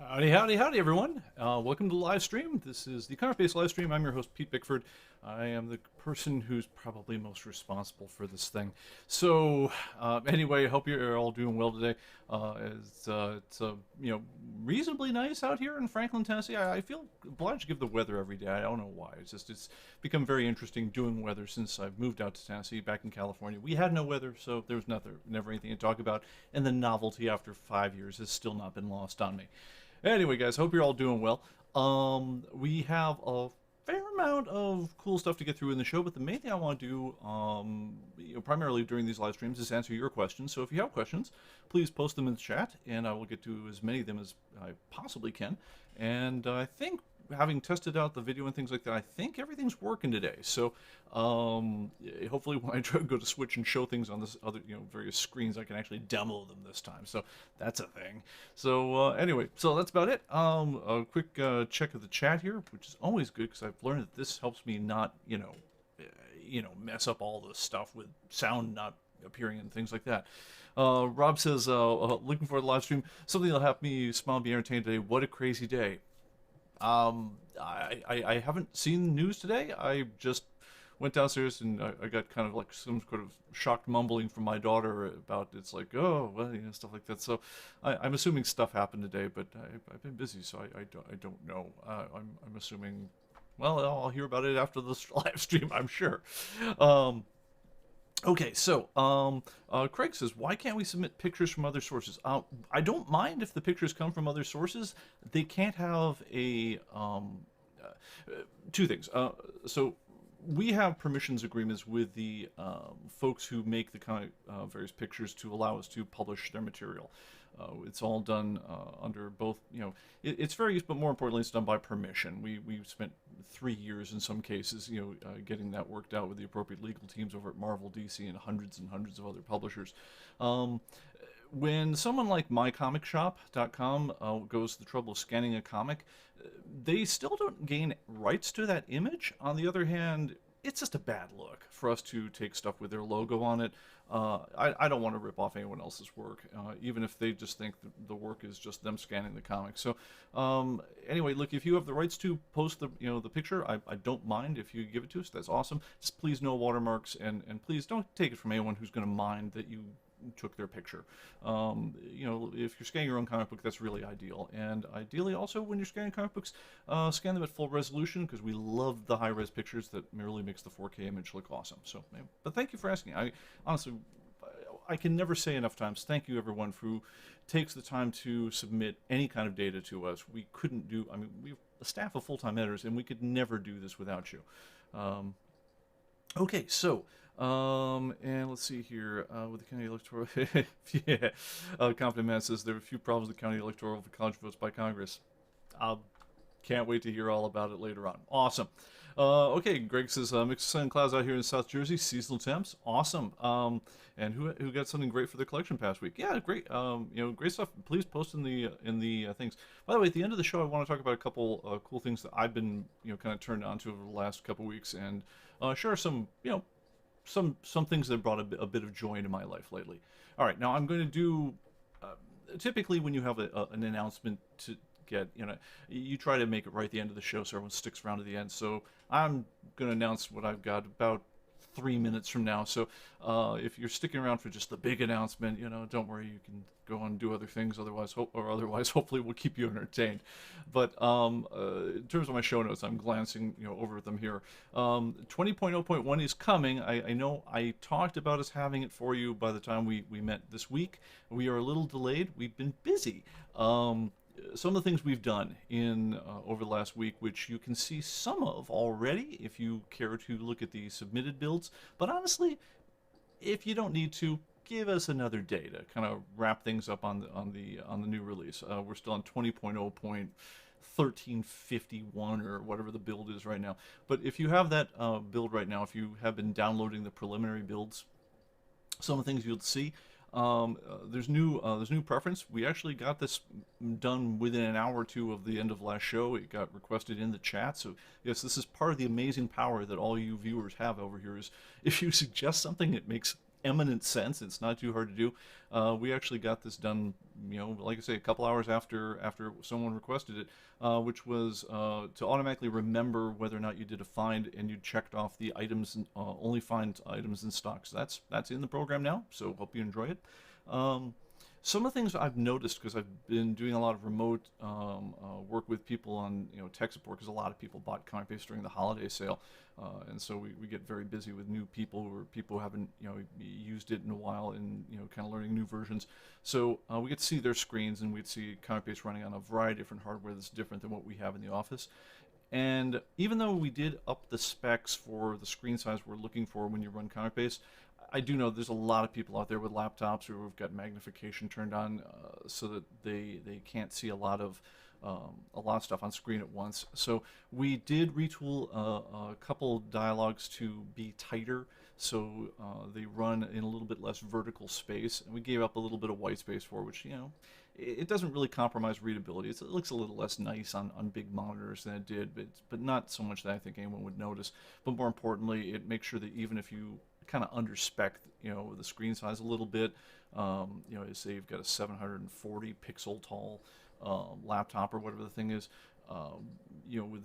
Howdy, howdy, howdy, everyone. Welcome to the live stream. This is the ComicBase live stream. I'm your host, Pete Bickford. I am the person who's probably most responsible for this thing. So, anyway, I hope you're all doing well today. It's reasonably nice out here in Franklin, Tennessee. I feel obliged to give the weather every day. I don't know why. It's become very interesting doing weather since I've moved out to Tennessee. Back in California, we had no weather, so there was never anything to talk about. And the novelty after 5 years has still not been lost on me. Anyway, guys, hope you're all doing well. We have a fair amount of cool stuff to get through in the show, but the main thing I want to do, primarily during these live streams, is answer your questions. So if you have questions, please post them in the chat, and I will get to as many of them as I possibly can. And I think, having tested out the video and things like that, I think everything's working today. So hopefully when I try to go to Switch and show things on this other, various screens, I can actually demo them this time. So that's a thing. So anyway, so that's about it. A quick check of the chat here, which is always good because I've learned that this helps me not, mess up all the stuff with sound not appearing and things like that. Rob says, looking for the live stream. Something that'll help me smile and be entertained today. What a crazy day. I haven't seen news today. I just went downstairs and I got kind of like some sort of shocked mumbling from my daughter about it's like, oh, well, stuff like that. So I'm assuming stuff happened today, but I've been busy, so I don't know. I'm assuming, well, I'll hear about it after this live stream, I'm sure. Okay, so Craig says, why can't we submit pictures from other sources? I don't mind if the pictures come from other sources. They can't have two things. So we have permissions agreements with the folks who make the various pictures to allow us to publish their material. It's all done under both, it's fair use, but more importantly, it's done by permission. We've spent 3 years in some cases, getting that worked out with the appropriate legal teams over at Marvel, DC, and hundreds of other publishers. When someone like mycomicshop.com goes to the trouble of scanning a comic, they still don't gain rights to that image. On the other hand, it's just a bad look for us to take stuff with their logo on it. I don't want to rip off anyone else's work, even if they just think the work is just them scanning the comic. So anyway, look, if you have the rights to post the picture, I don't mind if you give it to us. That's awesome. Just please no watermarks, and please don't take it from anyone who's going to mind that you took their picture. If you're scanning your own comic book, that's really ideal. And ideally also when you're scanning comic books, scan them at full resolution, because we love the high-res pictures that merely makes the 4K image look awesome. So, but thank you for asking. Honestly, I can never say enough times, thank you everyone who takes the time to submit any kind of data to us. We couldn't do, we've a staff of full-time editors, and we could never do this without you. Okay, so, and let's see here, with the county electoral, yeah, Confident Man says there are a few problems with the county electoral for college votes by Congress. Can't wait to hear all about it later on. Awesome. Okay, Greg says, mixed sun and clouds out here in South Jersey, seasonal temps. Awesome. And who got something great for the collection past week? Yeah, great. Great stuff. Please post in the things. By the way, at the end of the show, I want to talk about a couple cool things that I've been, kind of turned on to over the last couple weeks, and share some, some things that brought a bit of joy into my life lately. All right, now I'm going to do, typically when you have an announcement to get, you try to make it right at the end of the show so everyone sticks around to the end. So I'm going to announce what I've got about 3 minutes from now. So if you're sticking around for just the big announcement, don't worry, you can go on and do other things. Otherwise, hopefully we'll keep you entertained. But in terms of my show notes, I'm glancing over them here. 20.0.1 is coming. I know I talked about us having it for you by the time we met this week. We are a little delayed. We've been busy. Some of the things we've done in over the last week, which you can see some of already if you care to look at the submitted builds. But honestly, if you don't need to, give us another day to kind of wrap things up on the new release. We're still on 20.0.1351 or whatever the build is right now. But if you have that build right now, if you have been downloading the preliminary builds, some of the things you'll see. There's new preference. We actually got this done within an hour or two of the end of last show. It got requested in the chat. So yes, this is part of the amazing power that all you viewers have over here. Is if you suggest something, it makes eminent sense. It's not too hard to do. We actually got this done, like I say, a couple hours after someone requested it, which was to automatically remember whether or not you did a find, and you checked off the items, only find items in stock. So that's in the program now. So hope you enjoy it. Some of the things I've noticed, because I've been doing a lot of remote work with people on tech support, because a lot of people bought ComicBase during the holiday sale, and so we get very busy with new people, or people who haven't used it in a while, and kind of learning new versions. So we get to see their screens, and we get to see ComicBase running on a variety of different hardware that's different than what we have in the office. And even though we did up the specs for the screen size we're looking for when you run ComicBase, I do know there's a lot of people out there with laptops who have got magnification turned on so that they can't see a lot of stuff on screen at once. So we did retool a couple dialogues to be tighter, so they run in a little bit less vertical space, and we gave up a little bit of white space for which, it doesn't really compromise readability. It looks a little less nice on big monitors than it did, but not so much that I think anyone would notice. But more importantly, it makes sure that even if you kind of underspec, the screen size a little bit, say you've got a 740 pixel tall laptop or whatever the thing is, with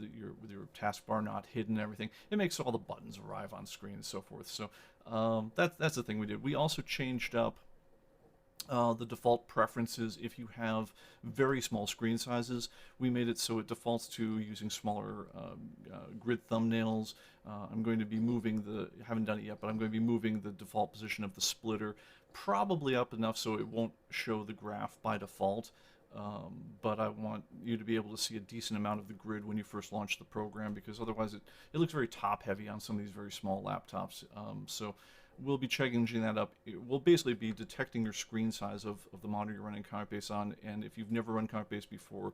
your taskbar not hidden and everything, it makes all the buttons arrive on screen and so forth. So that's the thing we did. We also changed up the default preferences. If you have very small screen sizes, we made it so it defaults to using smaller grid thumbnails. I'm going to be moving haven't done it yet, but I'm going to be moving the default position of the splitter probably up enough so it won't show the graph by default. But I want you to be able to see a decent amount of the grid when you first launch the program, because otherwise it looks very top heavy on some of these very small laptops. So we'll be changing that up. We'll basically be detecting your screen size of the monitor you're running ComicBase on, and if you've never run ComicBase before,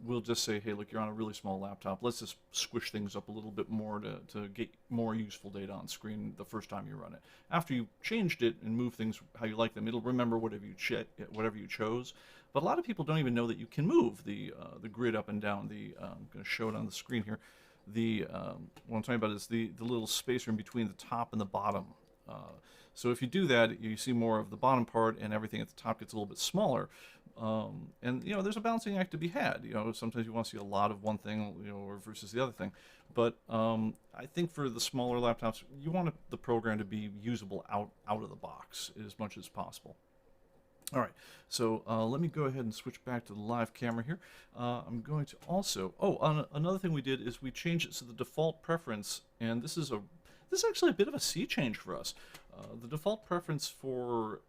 we'll just say, hey, look, you're on a really small laptop. Let's just squish things up a little bit more to get more useful data on screen the first time you run it. After you've changed it and moved things how you like them, it'll remember whatever you chose. But a lot of people don't even know that you can move the grid up and down. I'm going to show it on the screen here. What I'm talking about is the little spacer in between the top and the bottom. So if you do that, you see more of the bottom part, and everything at the top gets a little bit smaller. And there's a balancing act to be had. Sometimes you want to see a lot of one thing, or versus the other thing. But I think for the smaller laptops, you want the program to be usable out of the box as much as possible. All right, so let me go ahead and switch back to the live camera here. I'm going to also, another thing we did is we changed it to the default preference, and this is actually a bit of a sea change for us. The default preference for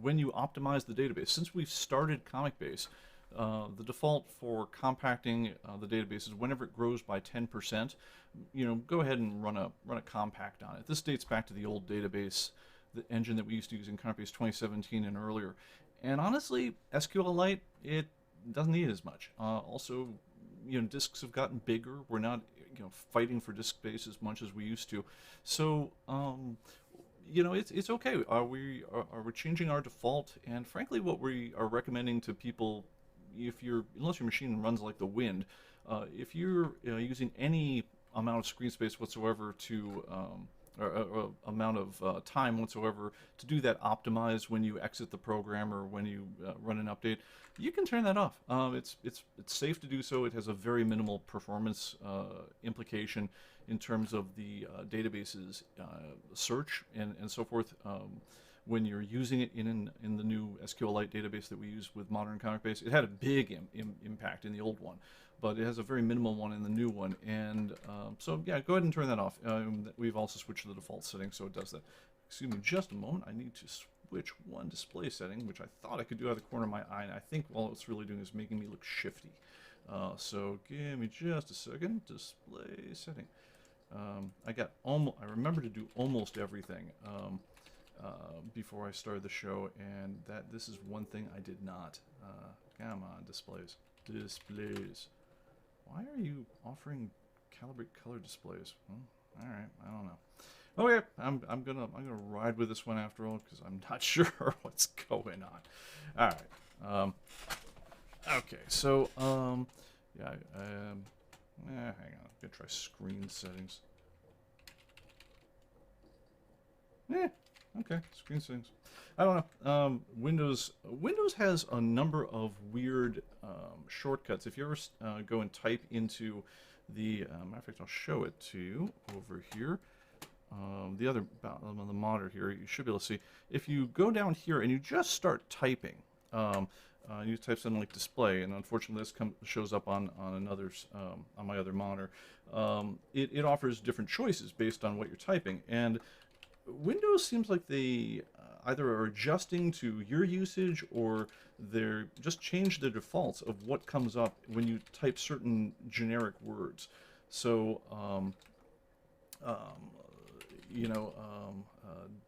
when you optimize the database, since we've started ComicBase, the default for compacting the database is whenever it grows by 10%, go ahead and run a compact on it. This dates back to the old database, the engine that we used to use in ComicBase 2017 and earlier. And honestly, SQLite, it doesn't need as much. Also, disks have gotten bigger. We're not fighting for disk space as much as we used to. So, it's okay. We're changing our default, and frankly, what we are recommending to people, unless your machine runs like the wind, if you're using any amount of screen space whatsoever to or amount of time whatsoever to do that optimize when you exit the program or when you run an update, you can turn that off. It's safe to do so. It has a very minimal performance implication in terms of the database's search and so forth. When you're using it in the new SQLite database that we use with modern ComicBase, it had a big impact in the old one, but it has a very minimal one in the new one. And so yeah, go ahead and turn that off. We've also switched to the default setting, so it does that. Excuse me just a moment. I need to switch one display setting, which I thought I could do out of the corner of my eye, and I think all it's really doing is making me look shifty. So give me just a second. Display setting. I remember to do almost everything before I started the show, and this is one thing I did not. Come on, displays. Why are you offering calibrate color displays? All right, I don't know. Okay, I'm gonna ride with this one after all, because I'm not sure what's going on. All right. Okay, so yeah. Hang on. I'm gonna try screen settings. Okay, screen settings. I don't know. Windows has a number of weird shortcuts. If you ever go and type into the matter of fact, I'll show it to you over here. The other on the monitor here, you should be able to see. If you go down here and you just start typing, you type something like display, and unfortunately this shows up on another's on my other monitor. It offers different choices based on what you're typing, and Windows seems like they either are adjusting to your usage or they're just changed the defaults of what comes up when you type certain generic words. So, um, you know,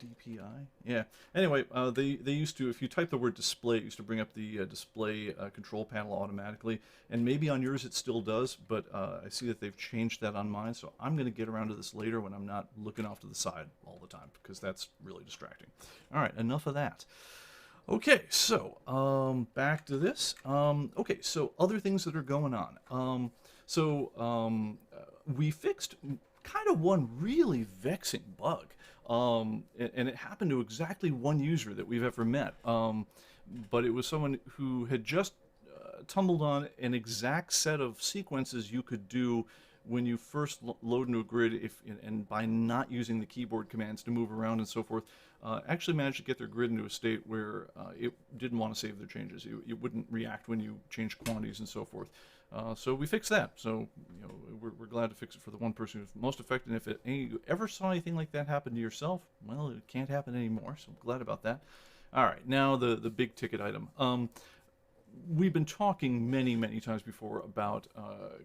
DPI. Yeah. Anyway, they used to, if you type the word display, it used to bring up the display control panel automatically. And maybe on yours it still does, but I see that they've changed that on mine. So I'm going to get around to this later when I'm not looking off to the side all the time, because that's really distracting. All right, enough of that. Okay, so back to this. Okay, so other things that are going on. We fixed kind of one really vexing bug. And it happened to exactly one user that we've ever met. But it was someone who had just tumbled on an exact set of sequences you could do when you first load into a grid, and by not using the keyboard commands to move around and so forth, actually managed to get their grid into a state where it didn't want to save their changes. It wouldn't react when you change quantities and so forth. So we fixed that. So we're glad to fix it for the one person who's most affected. And if you ever saw anything like that happen to yourself, well, it can't happen anymore. So I'm glad about that. All right, now the big ticket item. We've been talking many times before about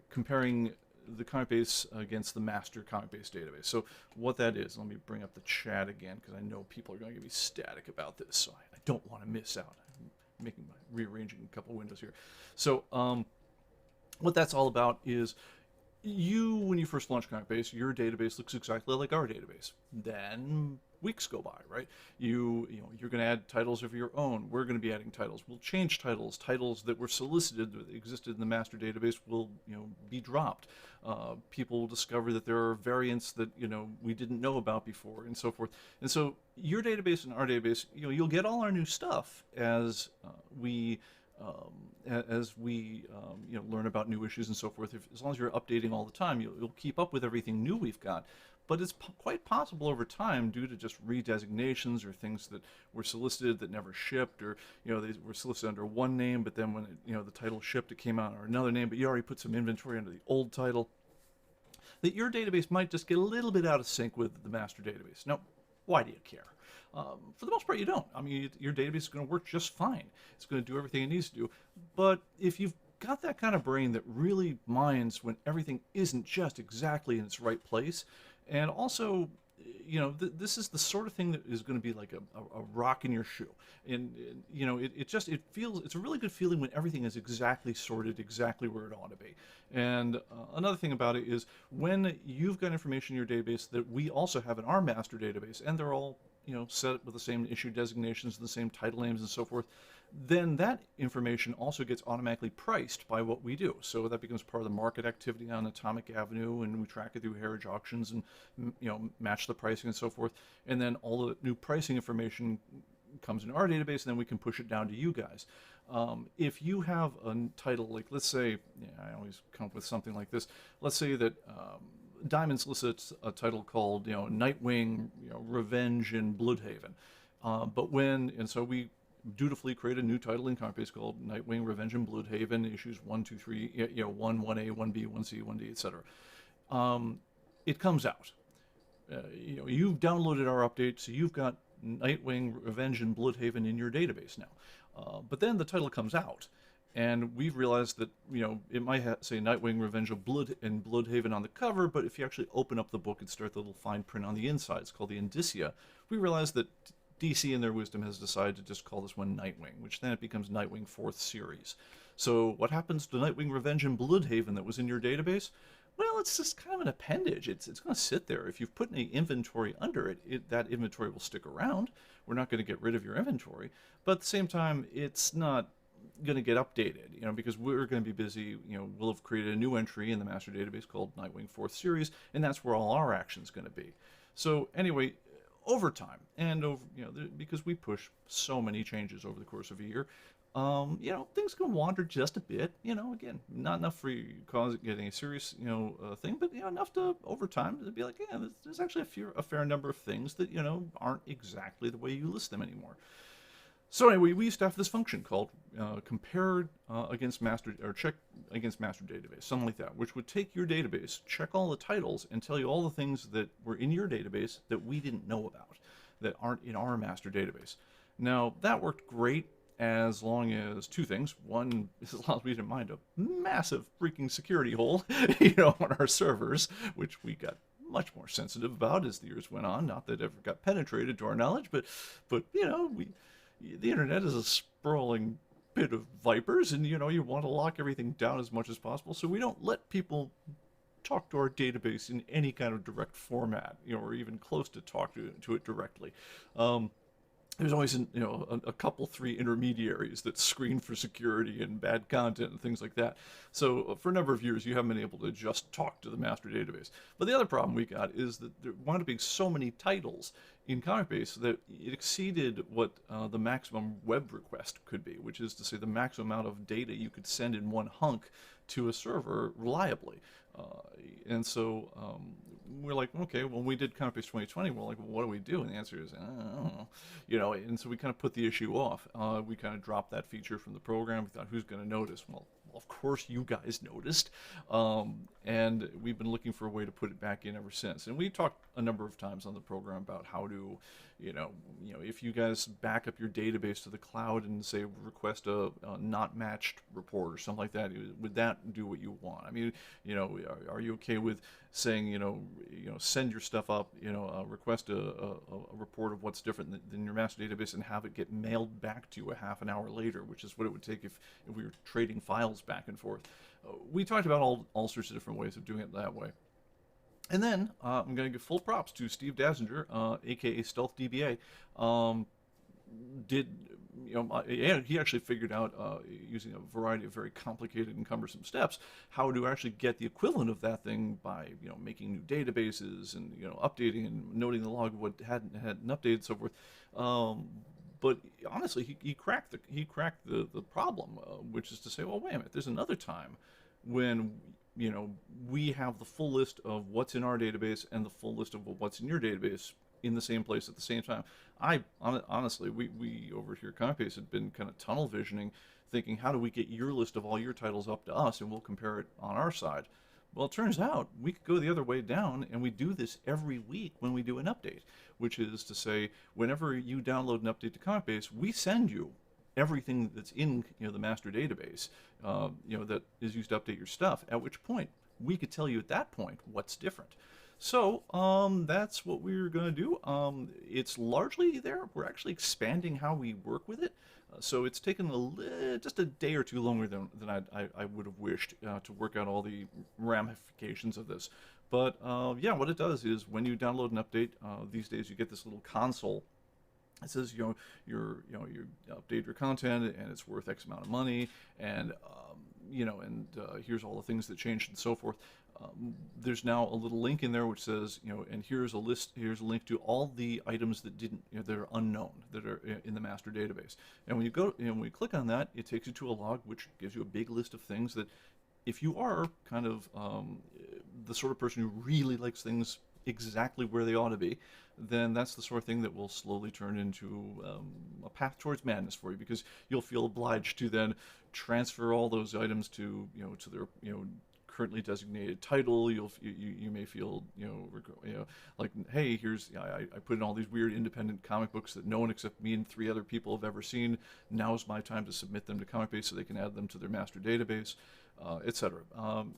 comparing the ComicBase against the master ComicBase database. So what that is, let me bring up the chat again, because I know people are going to get me static about this, so I don't want to miss out. I'm rearranging a couple windows here. So what that's all about is when you first launch ComicBase, your database looks exactly like our database. Then weeks go by, right? You're going to add titles of your own. We're going to be adding titles. We'll change titles. Titles that were solicited, that existed in the master database, will be dropped. People will discover that there are variants that we didn't know about before, and so forth. And so your database and our database, you'll get all our new stuff as we learn about new issues and so forth. As long as you're updating all the time, you'll keep up with everything new we've got. But it's quite possible over time, due to just redesignations or things that were solicited that never shipped, or they were solicited under one name, but then when the title shipped, it came out under another name, but you already put some inventory under the old title, that your database might just get a little bit out of sync with the master database. Now, why do you care? For the most part, you don't. I mean, your database is going to work just fine. It's going to do everything it needs to do. But if you've got that kind of brain that really minds when everything isn't just exactly in its right place, and also, this is the sort of thing that is going to be like a rock in your shoe. And it's a really good feeling when everything is exactly sorted, exactly where it ought to be. And another thing about it is when you've got information in your database that we also have in our master database, and they're all set with the same issue designations, the same title names, and so forth, then that information also gets automatically priced by what we do. So that becomes part of the market activity on Atomic Avenue, and we track it through Heritage Auctions and match the pricing and so forth. And then all the new pricing information comes in our database, and then we can push it down to you guys. If you have a title, like let's say, I always come up with something like this. Let's say that Diamond solicits a title called Nightwing, Revenge in Bloodhaven. So we dutifully create a new title in ComicBase called Nightwing, Revenge in Bloodhaven, issues 1, 2, 3, 1, 1A, 1B, 1C, 1D, etc. It comes out. You've downloaded our update, so you've got Nightwing, Revenge in Bloodhaven in your database now. But then the title comes out, and we've realized that it might say Nightwing, Revenge of Bloodhaven on the cover, but if you actually open up the book and start the little fine print on the inside, it's called the indicia. We realized that DC, in their wisdom, has decided to just call this one Nightwing, which then it becomes Nightwing 4th Series. So what happens to Nightwing, Revenge in Bloodhaven that was in your database? Well, it's just kind of an appendage. It's going to sit there. If you've put any inventory under it, that inventory will stick around. We're not going to get rid of your inventory. But at the same time, it's not going to get updated, because we're going to be busy. We'll have created a new entry in the master database called Nightwing 4th Series, and that's where all our action's going to be. So anyway, over time, and over, because we push so many changes over the course of a year, things can wander just a bit. Again, not enough for you cause getting a serious, thing, but enough to over time to be like, yeah, there's actually a fair number of things that aren't exactly the way you list them anymore. So anyway, we used to have this function called compare against master, or check against master database, something like that, which would take your database, check all the titles, and tell you all the things that were in your database that we didn't know about, that aren't in our master database. Now, that worked great as long as two things. One, as long as we didn't mind a massive freaking security hole, on our servers, which we got much more sensitive about as the years went on. Not that it ever got penetrated to our knowledge, but the internet is a sprawling pit of vipers, and you want to lock everything down as much as possible, so we don't let people talk to our database in any kind of direct format, or even close to talk to it directly. There's always a couple, three intermediaries that screen for security and bad content and things like that. So for a number of years, you haven't been able to just talk to the master database. But the other problem we got is that there wound up being so many titles in ComicBase that it exceeded what the maximum web request could be, which is to say the maximum amount of data you could send in one hunk to a server reliably. And so we're like, okay, when we did ComicBase 2020, we're like, well, what do we do? And the answer is, I don't know. And so we kind of put the issue off. We kind of dropped that feature from the program. We thought, who's going to notice? Well, of course you guys noticed. And we've been looking for a way to put it back in ever since. And we talked a number of times on the program about how to, if you guys back up your database to the cloud and say request a not matched report or something like that, would that do what you want? I mean, are you okay with saying, send your stuff up, request a report of what's different than your master database and have it get mailed back to you a half an hour later, which is what it would take if we were trading files back and forth. We talked about all sorts of different ways of doing it that way. And then I'm going to give full props to Steve Dazinger, aka Stealth DBA. He actually figured out, using a variety of very complicated and cumbersome steps, how to actually get the equivalent of that thing by making new databases and updating and noting the log of what hadn't updated and so forth. But honestly, he cracked the problem, which is to say, well, wait a minute, there's another time when we have the full list of what's in our database and the full list of what's in your database in the same place at the same time. Honestly, we over here at ComicBase had been kind of tunnel visioning, thinking, how do we get your list of all your titles up to us and we'll compare it on our side? Well, it turns out we could go the other way down, and we do this every week when we do an update, which is to say, whenever you download an update to ComicBase, we send you everything that's in the master database, that is used to update your stuff, at which point we could tell you at that point what's different. So that's what we're going to do. It's largely there. We're actually expanding how we work with it. So it's taken just a day or two longer than I would have wished to work out all the ramifications of this. But yeah, what it does is when you download an update, these days you get this little console. It says, you update your content and it's worth X amount of money, and here's all the things that changed and so forth. There's now a little link in there which says, and here's a link to all the items that that are unknown, that are in the master database. And when you go, when you click on that, it takes you to a log which gives you a big list of things that, if you are kind of the sort of person who really likes things exactly where they ought to be, then that's the sort of thing that will slowly turn into a path towards madness for you, because you'll feel obliged to then transfer all those items to to their currently designated title. You may feel like, hey, here's I put in all these weird independent comic books that no one except me and 3 other people have ever seen. Now's my time to submit them to ComicBase so they can add them to their master database, etc.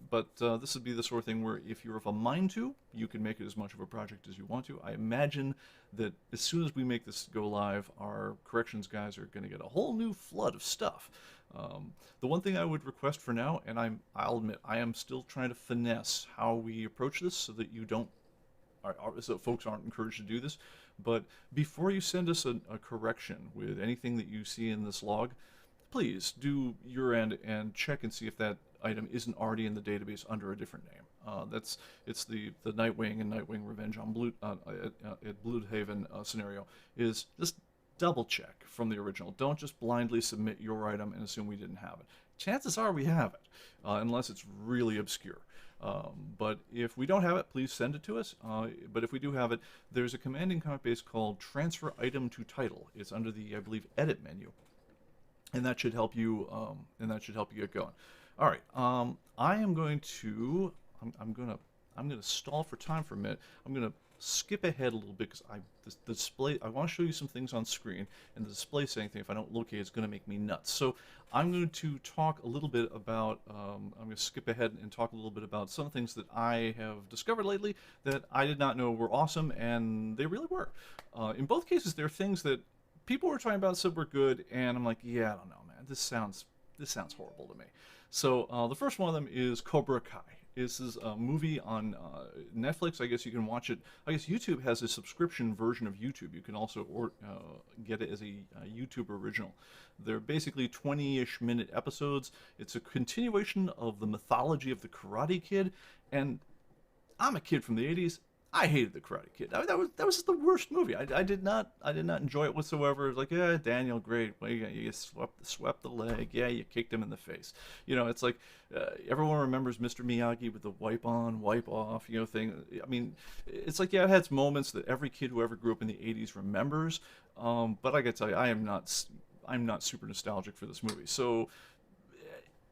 But this would be the sort of thing where, if you're of a mind to, you can make it as much of a project as you want to. I imagine that as soon as we make this go live, our corrections guys are going to get a whole new flood of stuff. The one thing I would request for now, and I'll admit, I am still trying to finesse how we approach this so that so folks aren't encouraged to do this, but before you send us a correction with anything that you see in this log, please do your end and check and see if that item isn't already in the database under a different name. It's the Nightwing and Nightwing Revenge on Blue at Bloodhaven scenario. Is just double check from the original. Don't just blindly submit your item and assume we didn't have it. Chances are we have it, unless it's really obscure. But if we don't have it, please send it to us. But if we do have it, there's a command in ComicBase called Transfer Item to Title. It's under the, I believe, Edit menu, and that should help you. Get going. All right. I am going to. I'm gonna stall for time for a minute. I'm gonna skip ahead a little bit because the display. I want to show you some things on screen, and the display saying thing, if I don't locate, it's going to make me nuts. So I'm going to talk a little bit about. I'm going to skip ahead and talk a little bit about some things that I have discovered lately that I did not know were awesome, and they really were. In both cases, there are things that people were talking about said were good, and I'm like, yeah, I don't know, man. This sounds horrible to me. So the first one of them is Cobra Kai. This is a movie on Netflix. I guess you can watch it. I guess YouTube has a subscription version of YouTube. You can also get it as a YouTube original. They're basically 20-ish minute episodes. It's a continuation of the mythology of the Karate Kid. And I'm a kid from the 80s. I hated the Karate Kid. That was just the worst movie. I did not enjoy it whatsoever. It was like, yeah, Daniel, great. Well, you swept the leg. Yeah, you kicked him in the face. You know, it's like everyone remembers Mr. Miyagi with the wipe on, wipe off, thing. I mean, it's like, yeah, it had its moments that every kid who ever grew up in the '80s remembers. But I gotta tell you, I'm not super nostalgic for this movie. So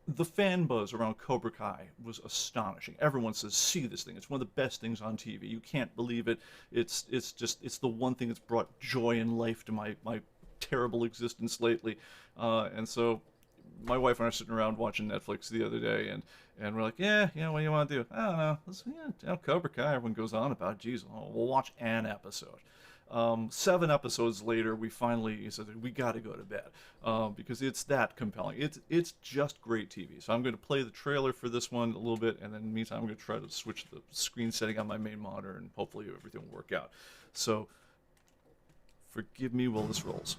the fan buzz around Cobra Kai was astonishing. Everyone says, see this thing. It's one of the best things on TV. You can't believe it. It's the one thing that's brought joy and life to my terrible existence lately. And so my wife and I are sitting around watching Netflix the other day, and we're like, what do you want to do? I don't know. Cobra Kai, everyone goes on about. Geez, we'll watch an episode. 7 episodes later, we finally said we got to go to bed because it's that compelling. It's just great TV. So I'm going to play the trailer for this one a little bit, and then in the meantime, I'm going to try to switch the screen setting on my main monitor, and hopefully everything will work out. So forgive me while this rolls.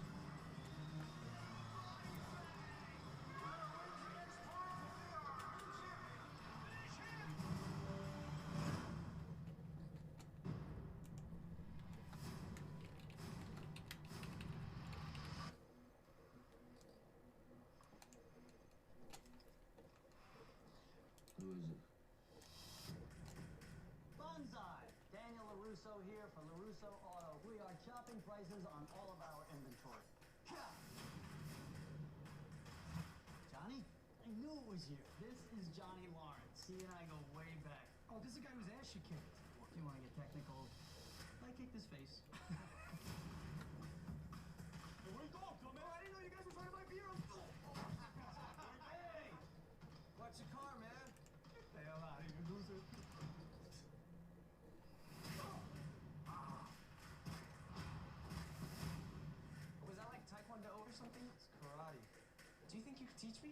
Here for LaRusso Auto. We are chopping prices on all of our inventory. Johnny? I knew it was you. This is Johnny Lawrence. He and I go way back. Oh, this is the guy whose ass you kicked. If you want to get technical, I kicked his face. Hey, where you going, man? I didn't know you guys were trying to buy beer. Hey! Watch your car, man. Get the hell out of here, loser. Or something? It's karate. Do you think you could teach me?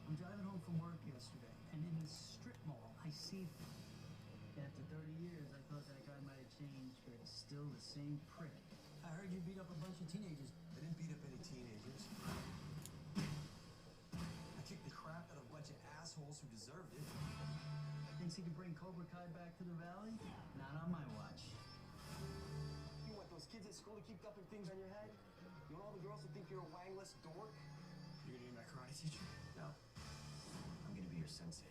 I'm driving home from work yesterday, and in the strip mall, I see him. After 30 years, I thought that guy might have changed, but he's still the same prick. I heard you beat up a bunch of teenagers. I didn't beat up any teenagers. I kicked the crap out of a bunch of assholes who deserved it. Thinks he could bring Cobra Kai back to the valley? Not on my watch. Those kids at school to keep dumping things on your head? You want all the girls to think you're a wangless dork? You're gonna be my karate teacher? No. I'm gonna be your sensei.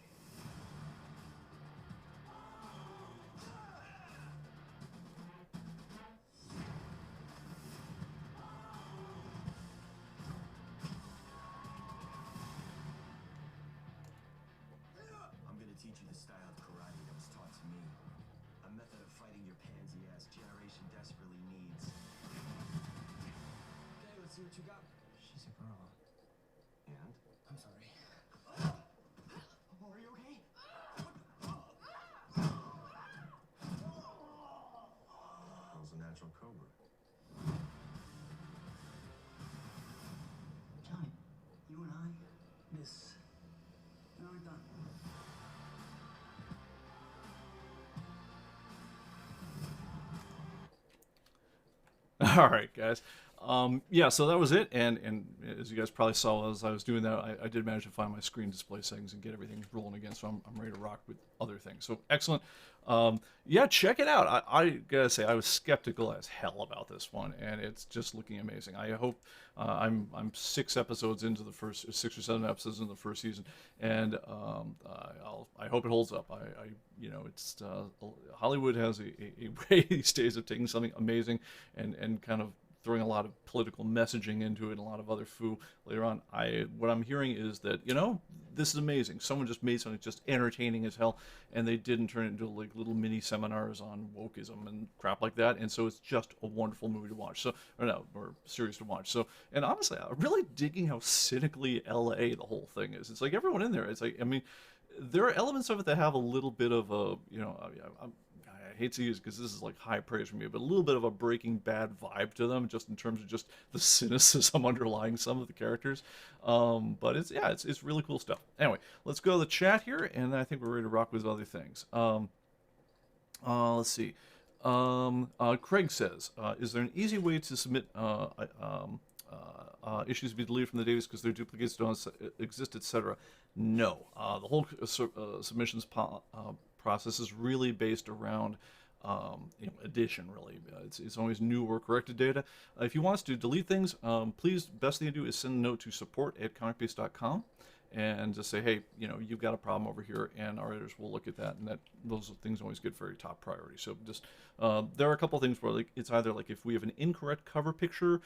I'm gonna teach you the style of karate that was taught to me. A method of fighting your pansy-ass generation desperately needs. Okay, let's see what you got. She's a girl. And? I'm sorry. Oh, are you okay? That was a natural cobra. Johnny, you and I, this... No, we're done. All right, guys. Yeah, so that was it, and as you guys probably saw as I was doing that, I did manage to find my screen display settings and get everything rolling again, so I'm ready to rock with other things. So excellent. Yeah, check it out. I gotta say, I was skeptical as hell about this one, and it's just looking amazing. I hope I'm 6 episodes into the first, 6 or 7 episodes in the first season, and I hope it holds up. It's Hollywood has a way these days of taking something amazing and kind of throwing a lot of political messaging into it and a lot of other foo later on. What I'm hearing is that, this is amazing. Someone just made something just entertaining as hell, and they didn't turn it into like little mini seminars on wokeism and crap like that. And so it's just a wonderful movie to watch. Or series to watch. So, and honestly, I'm really digging how cynically LA the whole thing is. It's like everyone in there. It's like, I mean, there are elements of it that have a little bit of a, I hate to use it because this is like high praise from me, but a little bit of a Breaking Bad vibe to them, just in terms of just the cynicism underlying some of the characters. But it's really cool stuff. Anyway, let's go to the chat here, and I think we're ready to rock with other things. Let's see. Craig says, is there an easy way to submit issues to be deleted from the database because their duplicates don't exist, etc.? No. The whole submissions process is really based around addition, really. It's always new or corrected data. If you want us to delete things, please, best thing to do is send a note to support@comicbase.com and just say, hey, you've got a problem over here, and our editors will look at that, and those things always get very top priority. So just there are a couple of things where it's either like if we have an incorrect cover picture,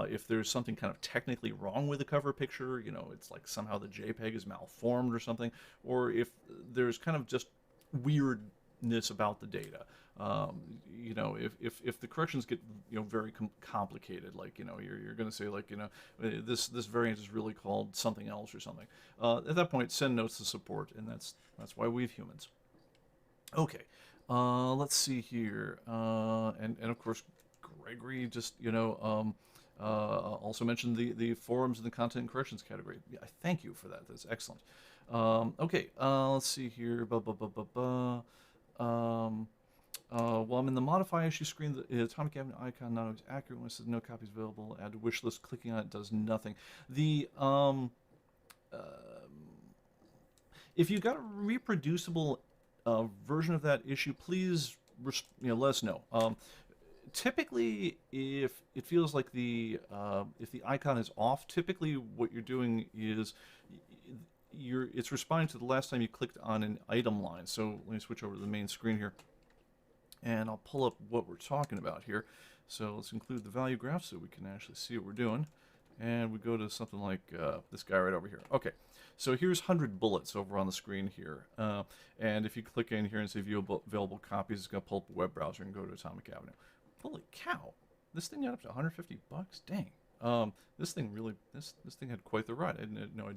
if there's something kind of technically wrong with the cover picture, it's like somehow the JPEG is malformed or something, or if there's kind of just weirdness about the data. If the corrections get very complicated, like you're going to say like this variant is really called something else or something. At that point, send notes to support, and that's why we have humans. Okay, let's see here, and of course, Gregory just also mentioned the forums and the content and corrections category. Yeah, thank you for that. That's excellent. Okay, let's see here. While I'm in the modify issue screen, the Atomic Avenue icon not always accurate when it says no copies available. Add to wish list. Clicking on it does nothing. If you've got a reproducible version of that issue, please let us know. Typically, if it feels like if the icon is off, typically what you're doing is it's responding to the last time you clicked on an item line. So let me switch over to the main screen here, and I'll pull up what we're talking about here. So let's include the value graph so we can actually see what we're doing. And we go to something like this guy right over here. Okay, so here's 100 bullets over on the screen here. And if you click in here and say view available copies, it's going to pull up a web browser and go to Atomic Avenue. Holy cow, this thing got up to 150 bucks? Dang. This thing really, this thing had quite the ride. I didn't know.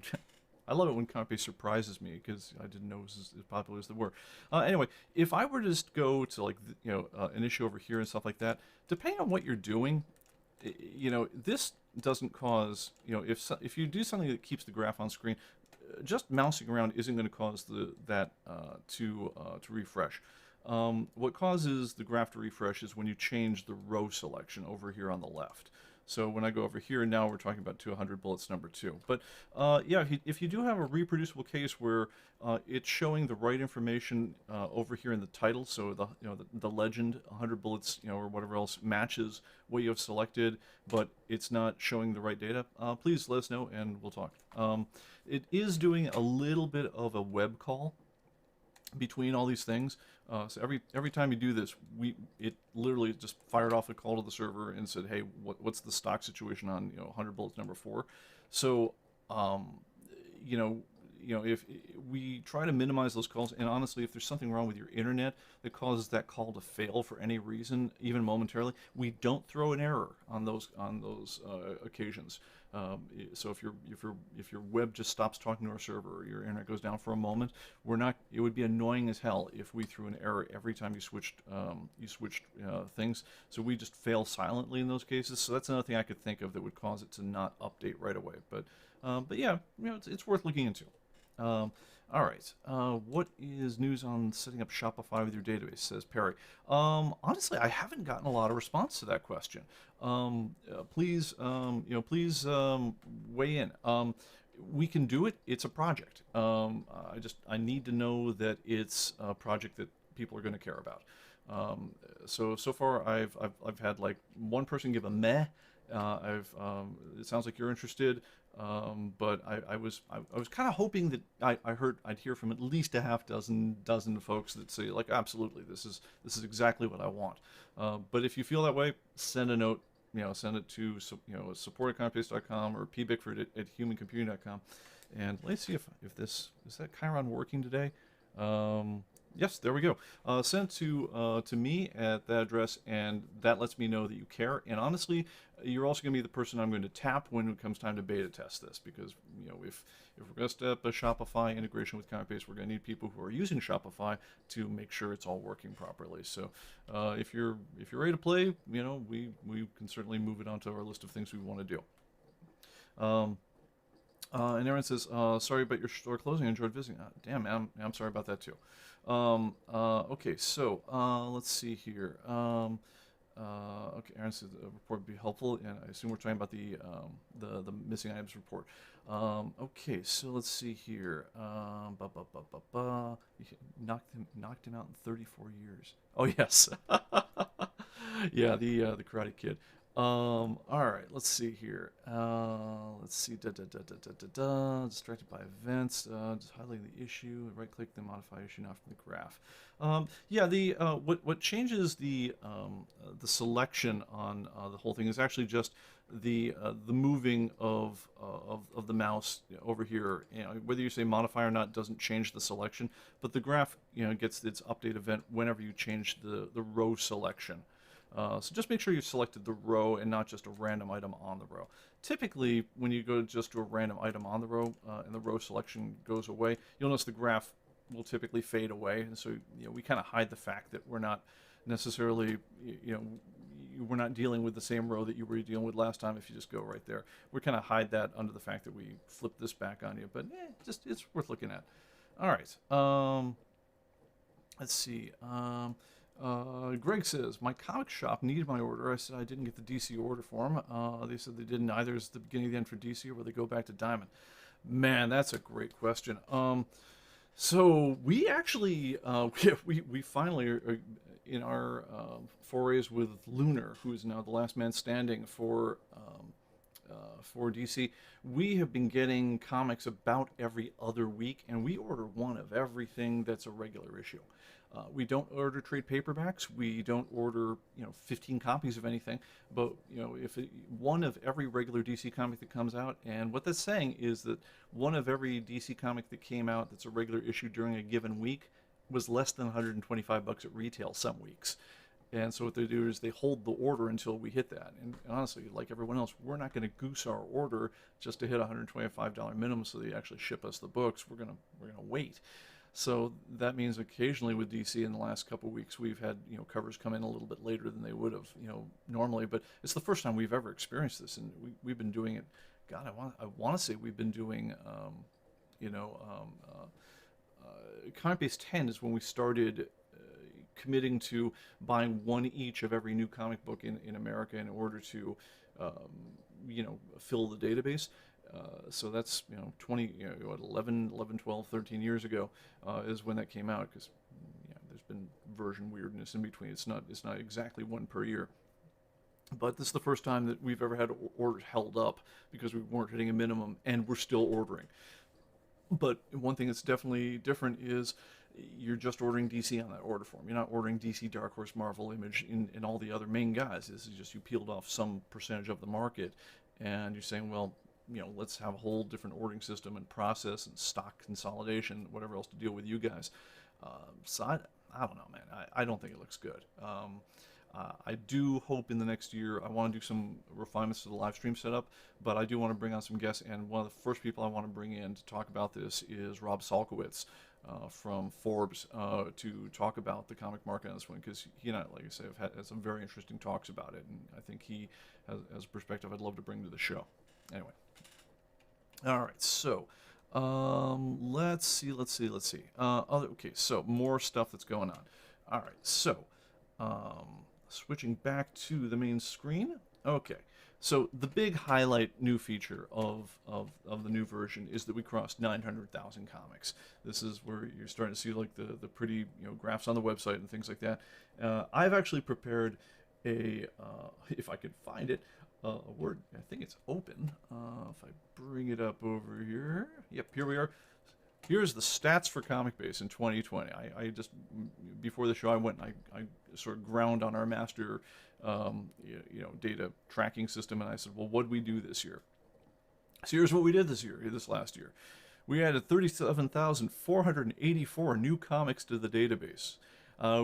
I love it when ComicBase surprises me because I didn't know it was as popular as they were. Anyway, if I were to just go to like an issue over here and stuff like that, depending on what you're doing, this doesn't cause if you do something that keeps the graph on screen, just mousing around isn't going to cause that to refresh. What causes the graph to refresh is when you change the row selection over here on the left. So when I go over here, now we're talking about 200 bullets number 2. But yeah, if you do have a reproducible case where it's showing the right information over here in the title, so the legend 100 bullets or whatever else matches what you have selected, but it's not showing the right data, please let us know and we'll talk. It is doing a little bit of a web call between all these things. So every time you do this, it literally just fired off a call to the server and said, hey, what's the stock situation on 100 bullets number 4? So if we try to minimize those calls, and honestly, if there's something wrong with your internet that causes that call to fail for any reason, even momentarily, we don't throw an error on those occasions. So if your web just stops talking to our server, or your internet goes down for a moment, it would be annoying as hell if we threw an error every time you switched things. So we just fail silently in those cases. So that's another thing I could think of that would cause it to not update right away. But yeah, it's worth looking into. All All right. What is news on setting up Shopify with your database? Says Perry. Honestly, I haven't gotten a lot of response to that question. Please, please weigh in. We can do it. It's a project. I need to know that it's a project that people are going to care about. So far, I've had like one person give a meh. It sounds like you're interested. But I was kind of hoping that I'd hear from at least a half dozen folks that say like absolutely this is exactly what I want. But if you feel that way, send a note. Send it to support@comicbase.com or pbickford at humancomputing.com. And let's see if this is that Chiron working today. Yes, there we go. Send it to me at that address, and that lets me know that you care. And honestly, you're also going to be the person I'm going to tap when it comes time to beta test this, because if we're going to step up a Shopify integration with ComicBase, we're going to need people who are using Shopify to make sure it's all working properly. So if you're ready to play, we can certainly move it onto our list of things we want to do. And Aaron says, sorry about your store closing. I enjoyed visiting. Damn, man, I'm sorry about that too. Okay, so let's see here. Okay, Aaron says the report would be helpful, and I assume we're talking about the missing items report. Okay, so let's see here. You knocked him out in 34 years. Oh yes, yeah, the Karate Kid. All right, let's see here. Let's see. Distracted by events. Just highlighting the issue. Right-click the modify issue now from the graph. Yeah, what changes the selection on the whole thing is actually just the moving of the mouse over here. Whether you say modify or not doesn't change the selection, but the graph gets its update event whenever you change the row selection. So just make sure you selected the row and not just a random item on the row. Typically, when you go just to a random item on the row and the row selection goes away, you'll notice the graph will typically fade away. And so we kind of hide the fact that we're not necessarily, we're not dealing with the same row that you were dealing with last time if you just go right there. We kind of hide that under the fact that we flip this back on you. But it's worth looking at. All right. Let's see. Greg says, my comic shop needed my order. I said I didn't get the DC order form. They said they didn't either. Is the beginning of the end for DC, or will they go back to Diamond? Man, that's a great question. So we actually, we finally are in our forays with Lunar, who is now the last man standing for DC. We have been getting comics about every other week, and we order one of everything that's a regular issue. We don't order trade paperbacks. We don't order 15 copies of anything. But one of every regular DC comic that comes out, and what that's saying is that one of every DC comic that came out that's a regular issue during a given week was less than $125 at retail some weeks. And so what they do is they hold the order until we hit that. And honestly, like everyone else, we're not going to goose our order just to hit $125 minimum so they actually ship us the books. We're gonna wait. So that means occasionally with DC in the last couple of weeks we've had covers come in a little bit later than they would have normally. But it's the first time we've ever experienced this, and we've been doing it. God, I want to say we've been doing ComicBase 10 is when we started committing to buying one each of every new comic book in America in order to fill the database. So that's 11, 12, 13 years ago is when that came out, because there's been version weirdness in between. It's not exactly one per year. But this is the first time that we've ever had orders held up because we weren't hitting a minimum and we're still ordering. But one thing that's definitely different is you're just ordering DC on that order form. You're not ordering DC, Dark Horse, Marvel, Image, and all the other main guys. This is just you peeled off some percentage of the market, and you're saying, well, let's have a whole different ordering system and process and stock consolidation, whatever else to deal with you guys. So I don't know, man. I don't think it looks good. I do hope in the next year I want to do some refinements to the live stream setup, but I do want to bring on some guests, and one of the first people I want to bring in to talk about this is Rob Salkowitz from Forbes to talk about the comic market on this one, because he and I, like I say, have had some very interesting talks about it, and I think he has a perspective I'd love to bring to the show. Anyway. All right, so Let's see. Okay, so more stuff that's going on. All right, so switching back to the main screen. Okay, so the big highlight new feature of the new version is that we crossed 900,000 comics. This is where you're starting to see like the pretty graphs on the website and things like that. I've actually prepared a if I could find it, a word. I think it's open. If I bring it up over here, yep, here we are. Here's the stats for ComicBase in 2020. I just before the show I went and I sort of ground on our master data tracking system, and I said, well, what did we do this year? So here's what we did this last year. We added 37,484 new comics to the database.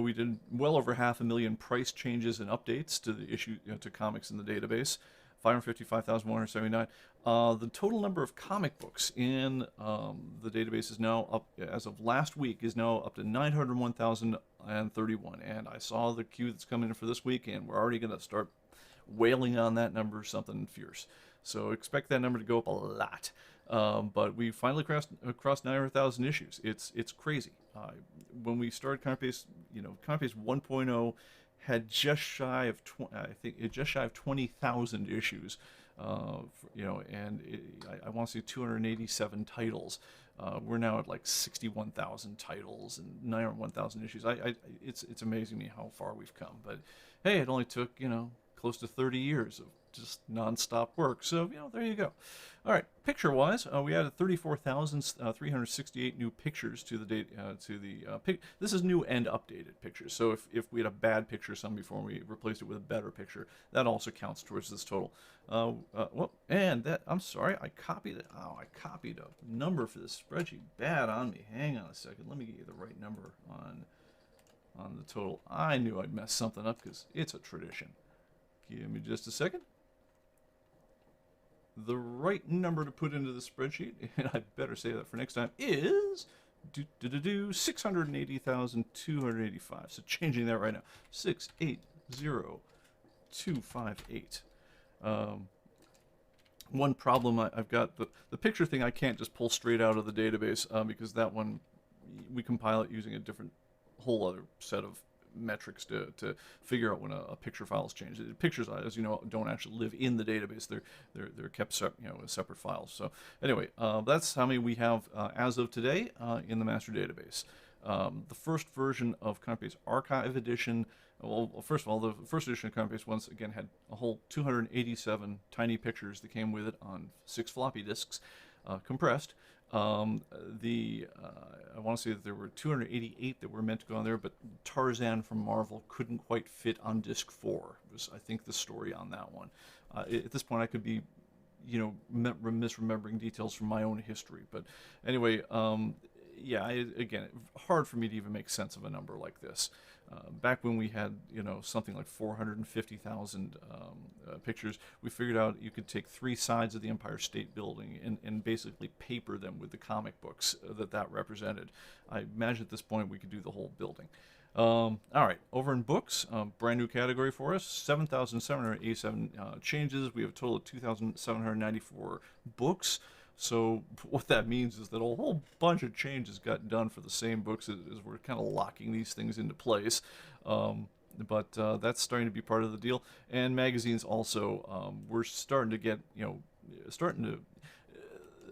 We did well over 500,000 price changes and updates to the issue to comics in the database. 555,179. The total number of comic books in the database is now up, as of last week, is now up to 901,031. And I saw the queue that's coming in for this week, and we're already going to start wailing on that number, something fierce. So expect that number to go up a lot. But we finally crossed 900,000 issues. It's crazy. When we started ComicBase, ComicBase 1.0 had just shy of 20,000 issues. And I want to say 287 titles. We're now at like 61,000 titles and 901,000 issues. It's amazing me how far we've come. But hey, it only took close to 30 years of just non-stop work. So there you go. All right, picture-wise, we added 34,368 new pictures to the date This is new and updated pictures. So if we had a bad picture some before we replaced it with a better picture, that also counts towards this total. And that I'm sorry, I copied it. Oh, I copied a number for this spreadsheet. Bad on me. Hang on a second. Let me get you the right number on the total. I knew I'd mess something up because it's a tradition. Give me just a second. The right number to put into the spreadsheet, and I better say that for next time, is 680,285. So changing that right now, 680,258. One problem I've got, the picture thing I can't just pull straight out of the database because that one, we compile it using a different whole other set of metrics to figure out when a picture file is changed. Pictures, as you know, don't actually live in the database. They're kept as separate files. So anyway, that's how many we have as of today in the master database. The first version of ComicBase Archive Edition. Well, first of all, the first edition of ComicBase once again had a whole 287 tiny pictures that came with it on 6 floppy disks, compressed. I want to say that there were 288 that were meant to go on there, but Tarzan from Marvel couldn't quite fit on disc 4. Was, I think, the story on that one. At this point, I could be, misremembering details from my own history. But anyway, again, hard for me to even make sense of a number like this. Back when we had, something like 450,000 pictures, we figured out you could take 3 sides of the Empire State Building and basically paper them with the comic books that represented. I imagine at this point we could do the whole building. All right, over in books, brand new category for us, 7,787 changes. We have a total of 2,794 books. So what that means is that a whole bunch of changes got done for the same books as we're kind of locking these things into place. But that's starting to be part of the deal. And magazines also, we're starting to get,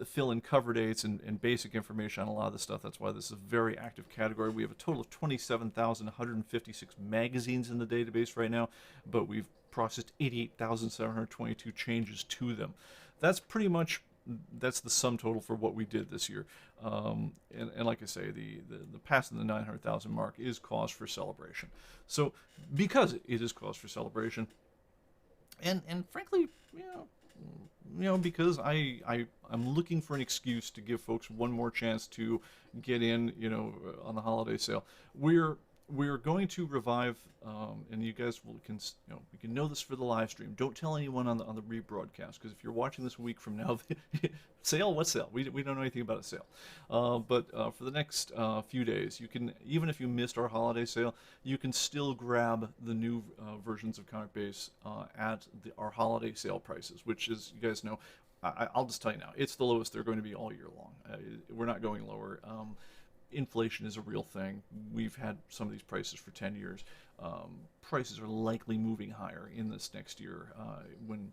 fill in cover dates and basic information on a lot of this stuff. That's why this is a very active category. We have a total of 27,156 magazines in the database right now, but we've processed 88,722 changes to them. That's pretty much that's the sum total for what we did this year. And like I say, the passing the 900,000 mark is cause for celebration. So because it is cause for celebration, and frankly, because I'm looking for an excuse to give folks one more chance to get in, on the holiday sale. We're going to revive, and you guys can know this for the live stream. Don't tell anyone on the rebroadcast, because if you're watching this a week from now, sale? What sale? We don't know anything about a sale. But for the next few days, you can, even if you missed our holiday sale, you can still grab the new versions of ComicBase at our holiday sale prices, which is, you guys know, I'll just tell you now, it's the lowest they're going to be all year long. We're not going lower. Inflation is a real thing. We've had some of these prices for 10 years. Prices are likely moving higher in this next year when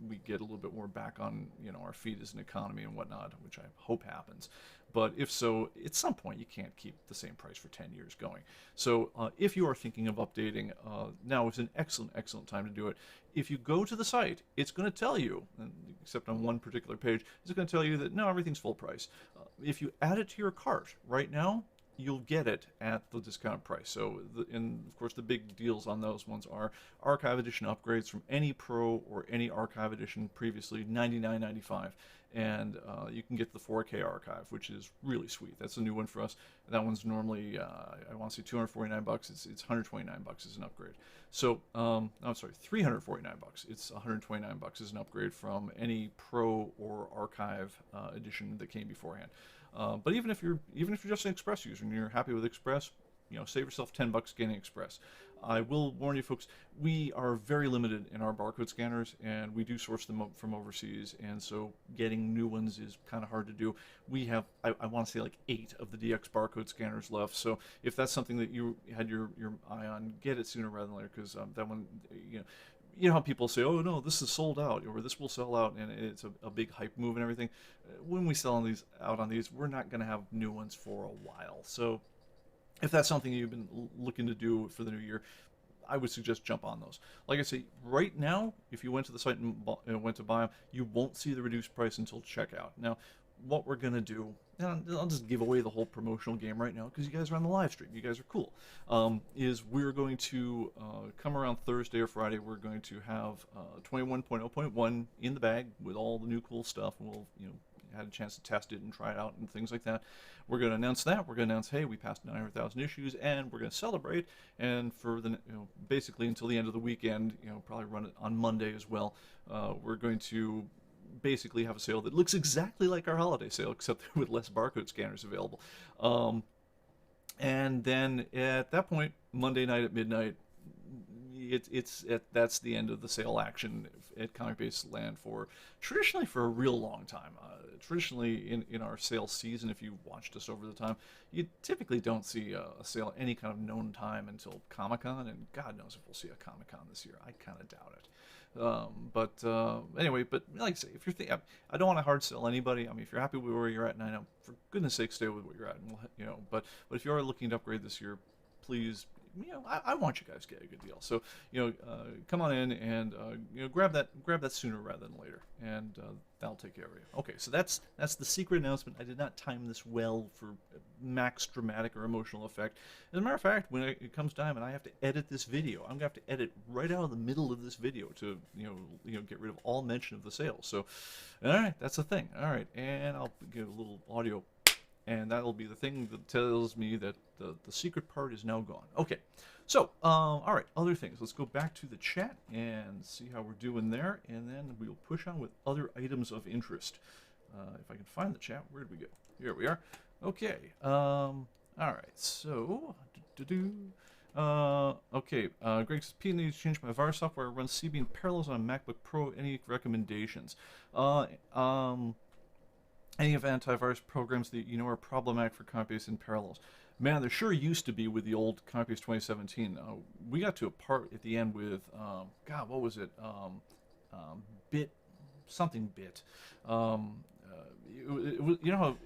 we get a little bit more back on our feet as an economy and whatnot, which I hope happens. But if so, at some point you can't keep the same price for 10 years going. So if you are thinking of updating, now is an excellent time to do it. If you go to the site, it's going to tell you, except on one particular page, it's going to tell you that no, everything's full price. If you add it to your cart right now, you'll get it at the discount price. So, and of course, the big deals on those ones are Archive Edition upgrades from any Pro or any Archive Edition previously, $99.95. And you can get the 4K archive, which is really sweet. That's a new one for us. That one's normally, I want to say $249. It's $129 as an upgrade. So, I'm sorry, $349. It's $129 as an upgrade from any Pro or Archive edition that came beforehand. But even if you're just an Express user and you're happy with Express, save yourself $10 getting Express. I will warn you folks, we are very limited in our barcode scanners, and we do source them up from overseas, and so getting new ones is kind of hard to do. We have, I want to say, like 8 of the DX barcode scanners left, so if that's something that you had your eye on, get it sooner rather than later, because that one, you know how people say, oh no, this is sold out, or this will sell out, and it's a big hype move and everything. When we sell out on these, we're not going to have new ones for a while. So if that's something you've been looking to do for the new year, I would suggest jump on those. Like I say, right now, if you went to the site and went to buy them, you won't see the reduced price until checkout. Now, what we're going to do, and I'll just give away the whole promotional game right now because you guys are on the live stream, you guys are cool, is we're going to come around Thursday or Friday, we're going to have 21.0.1 in the bag with all the new cool stuff, and we'll, had a chance to test it and try it out and things like that. We're going to announce that. We're going to announce, hey, we passed 900,000 issues, and we're going to celebrate. And for the basically until the end of the weekend, probably run it on Monday as well. We're going to basically have a sale that looks exactly like our holiday sale, except with less barcode scanners available. And then at that point, Monday night at midnight, that's the end of the sale action at ComicBase land traditionally for a real long time. Traditionally in our sales season, if you watched us over the time, you typically don't see a sale at any kind of known time until Comic-Con, and God knows if we'll see a Comic-Con this year. I kind of doubt it. Anyway, but like I say, if you're thinking, I don't want to hard sell anybody. I mean, if you're happy with where you're at, and I know, for goodness sake, stay with what you're at. And but if you are looking to upgrade this year, please, I want you guys to get a good deal. So, come on in and grab that sooner rather than later, and that'll take care of you. Okay, so that's the secret announcement. I did not time this well for max dramatic or emotional effect. As a matter of fact, when it comes time and I have to edit this video, I'm gonna have to edit right out of the middle of this video to get rid of all mention of the sales. So, all right, that's the thing. All right, and I'll get a little audio. And that'll be the thing that tells me that the secret part is now gone. Okay, so, all right, other things. Let's go back to the chat and see how we're doing there, and then we'll push on with other items of interest. If I can find the chat, where did we go? Here we are. Okay, all right, so, okay, Greg says, Pete, needs to change my virus software. I run CB Parallels on MacBook Pro. Any recommendations? Any of antivirus programs that are problematic for ComicBase and Parallels? Man, there sure used to be with the old ComicBase 2017. We got to a part at the end with, God, what was it? Bit. You know how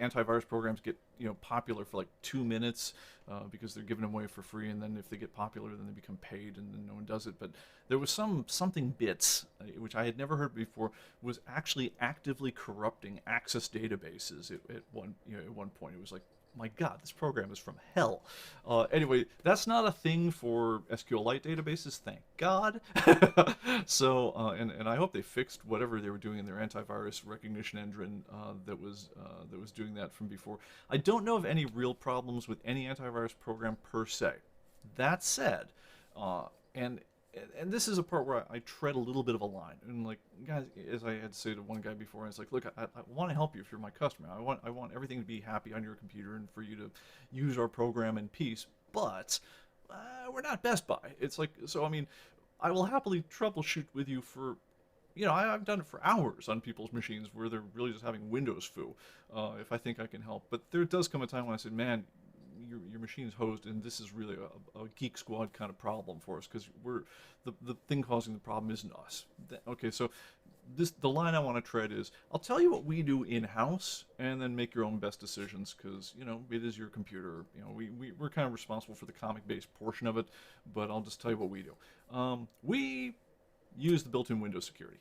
antivirus programs get popular for like 2 minutes because they're giving them away for free, and then if they get popular, then they become paid, and then no one does it. But there was something bits, which I had never heard before, was actually actively corrupting Access databases at one point. It was like, my God, this program is from hell. Anyway, that's not a thing for SQLite databases, thank God. So, and I hope they fixed whatever they were doing in their antivirus recognition engine that was doing that from before. I don't know of any real problems with any antivirus program per se. That said, and this is a part where I tread a little bit of a line, and like, guys, as I had to say to one guy before, it's like, look, I want to help you if you're my customer. I want everything to be happy on your computer and for you to use our program in peace. But we're not Best Buy. It's like, so I mean, I will happily troubleshoot with you for I've done it for hours on people's machines where they're really just having Windows foo, if I think I can help. But there does come a time when I said, man, your machine's hosed, and this is really a Geek Squad kind of problem for us, because the thing causing the problem isn't us. Okay, so the line I want to tread is, I'll tell you what we do in house, and then make your own best decisions, because it is your computer. We're kind of responsible for the comic-based portion of it, but I'll just tell you what we do. We use the built-in Windows security.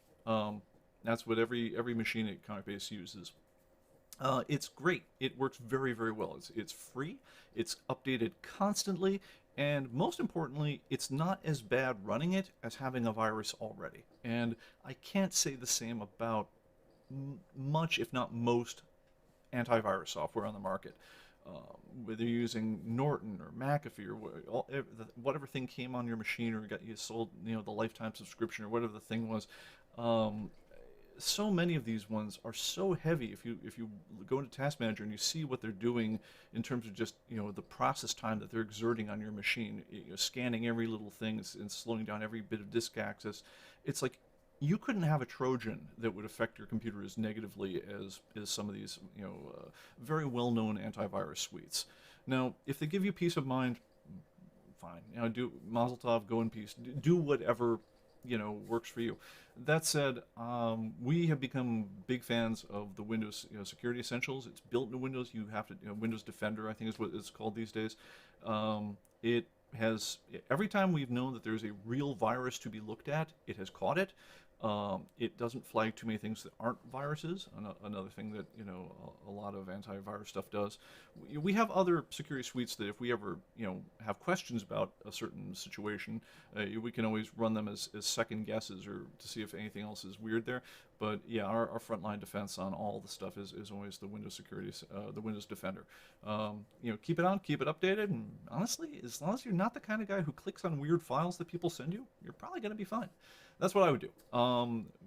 That's what every machine at ComicBase uses. It's great. It works very, very well. It's free. It's updated constantly, and most importantly, it's not as bad running it as having a virus already. And I can't say the same about much, if not most, antivirus software on the market. Whether you're using Norton or McAfee or whatever thing came on your machine, or got you sold, the lifetime subscription, or whatever the thing was. So many of these ones are so heavy. If you go into Task Manager and you see what they're doing in terms of just the process time that they're exerting on your machine, scanning every little thing and slowing down every bit of disk access, it's like you couldn't have a Trojan that would affect your computer as negatively as some of these very well-known antivirus suites. Now, if they give you peace of mind, fine. Do Mazel Tov, go in peace. Do whatever works for you. That said, we have become big fans of the Windows Security Essentials. It's built into Windows. You have to Windows Defender, I think is what it's called these days. It has, every time we've known that there's a real virus to be looked at, it has caught it. It doesn't flag too many things that aren't viruses. Another thing that a lot of antivirus stuff does. We have other security suites that if we ever have questions about a certain situation, we can always run them as second guesses, or to see if anything else is weird there. But yeah, our frontline defense on all the stuff is always the Windows Security, the Windows Defender. Keep it on, keep it updated, and honestly, as long as you're not the kind of guy who clicks on weird files that people send you, you're probably going to be fine. That's what I would do.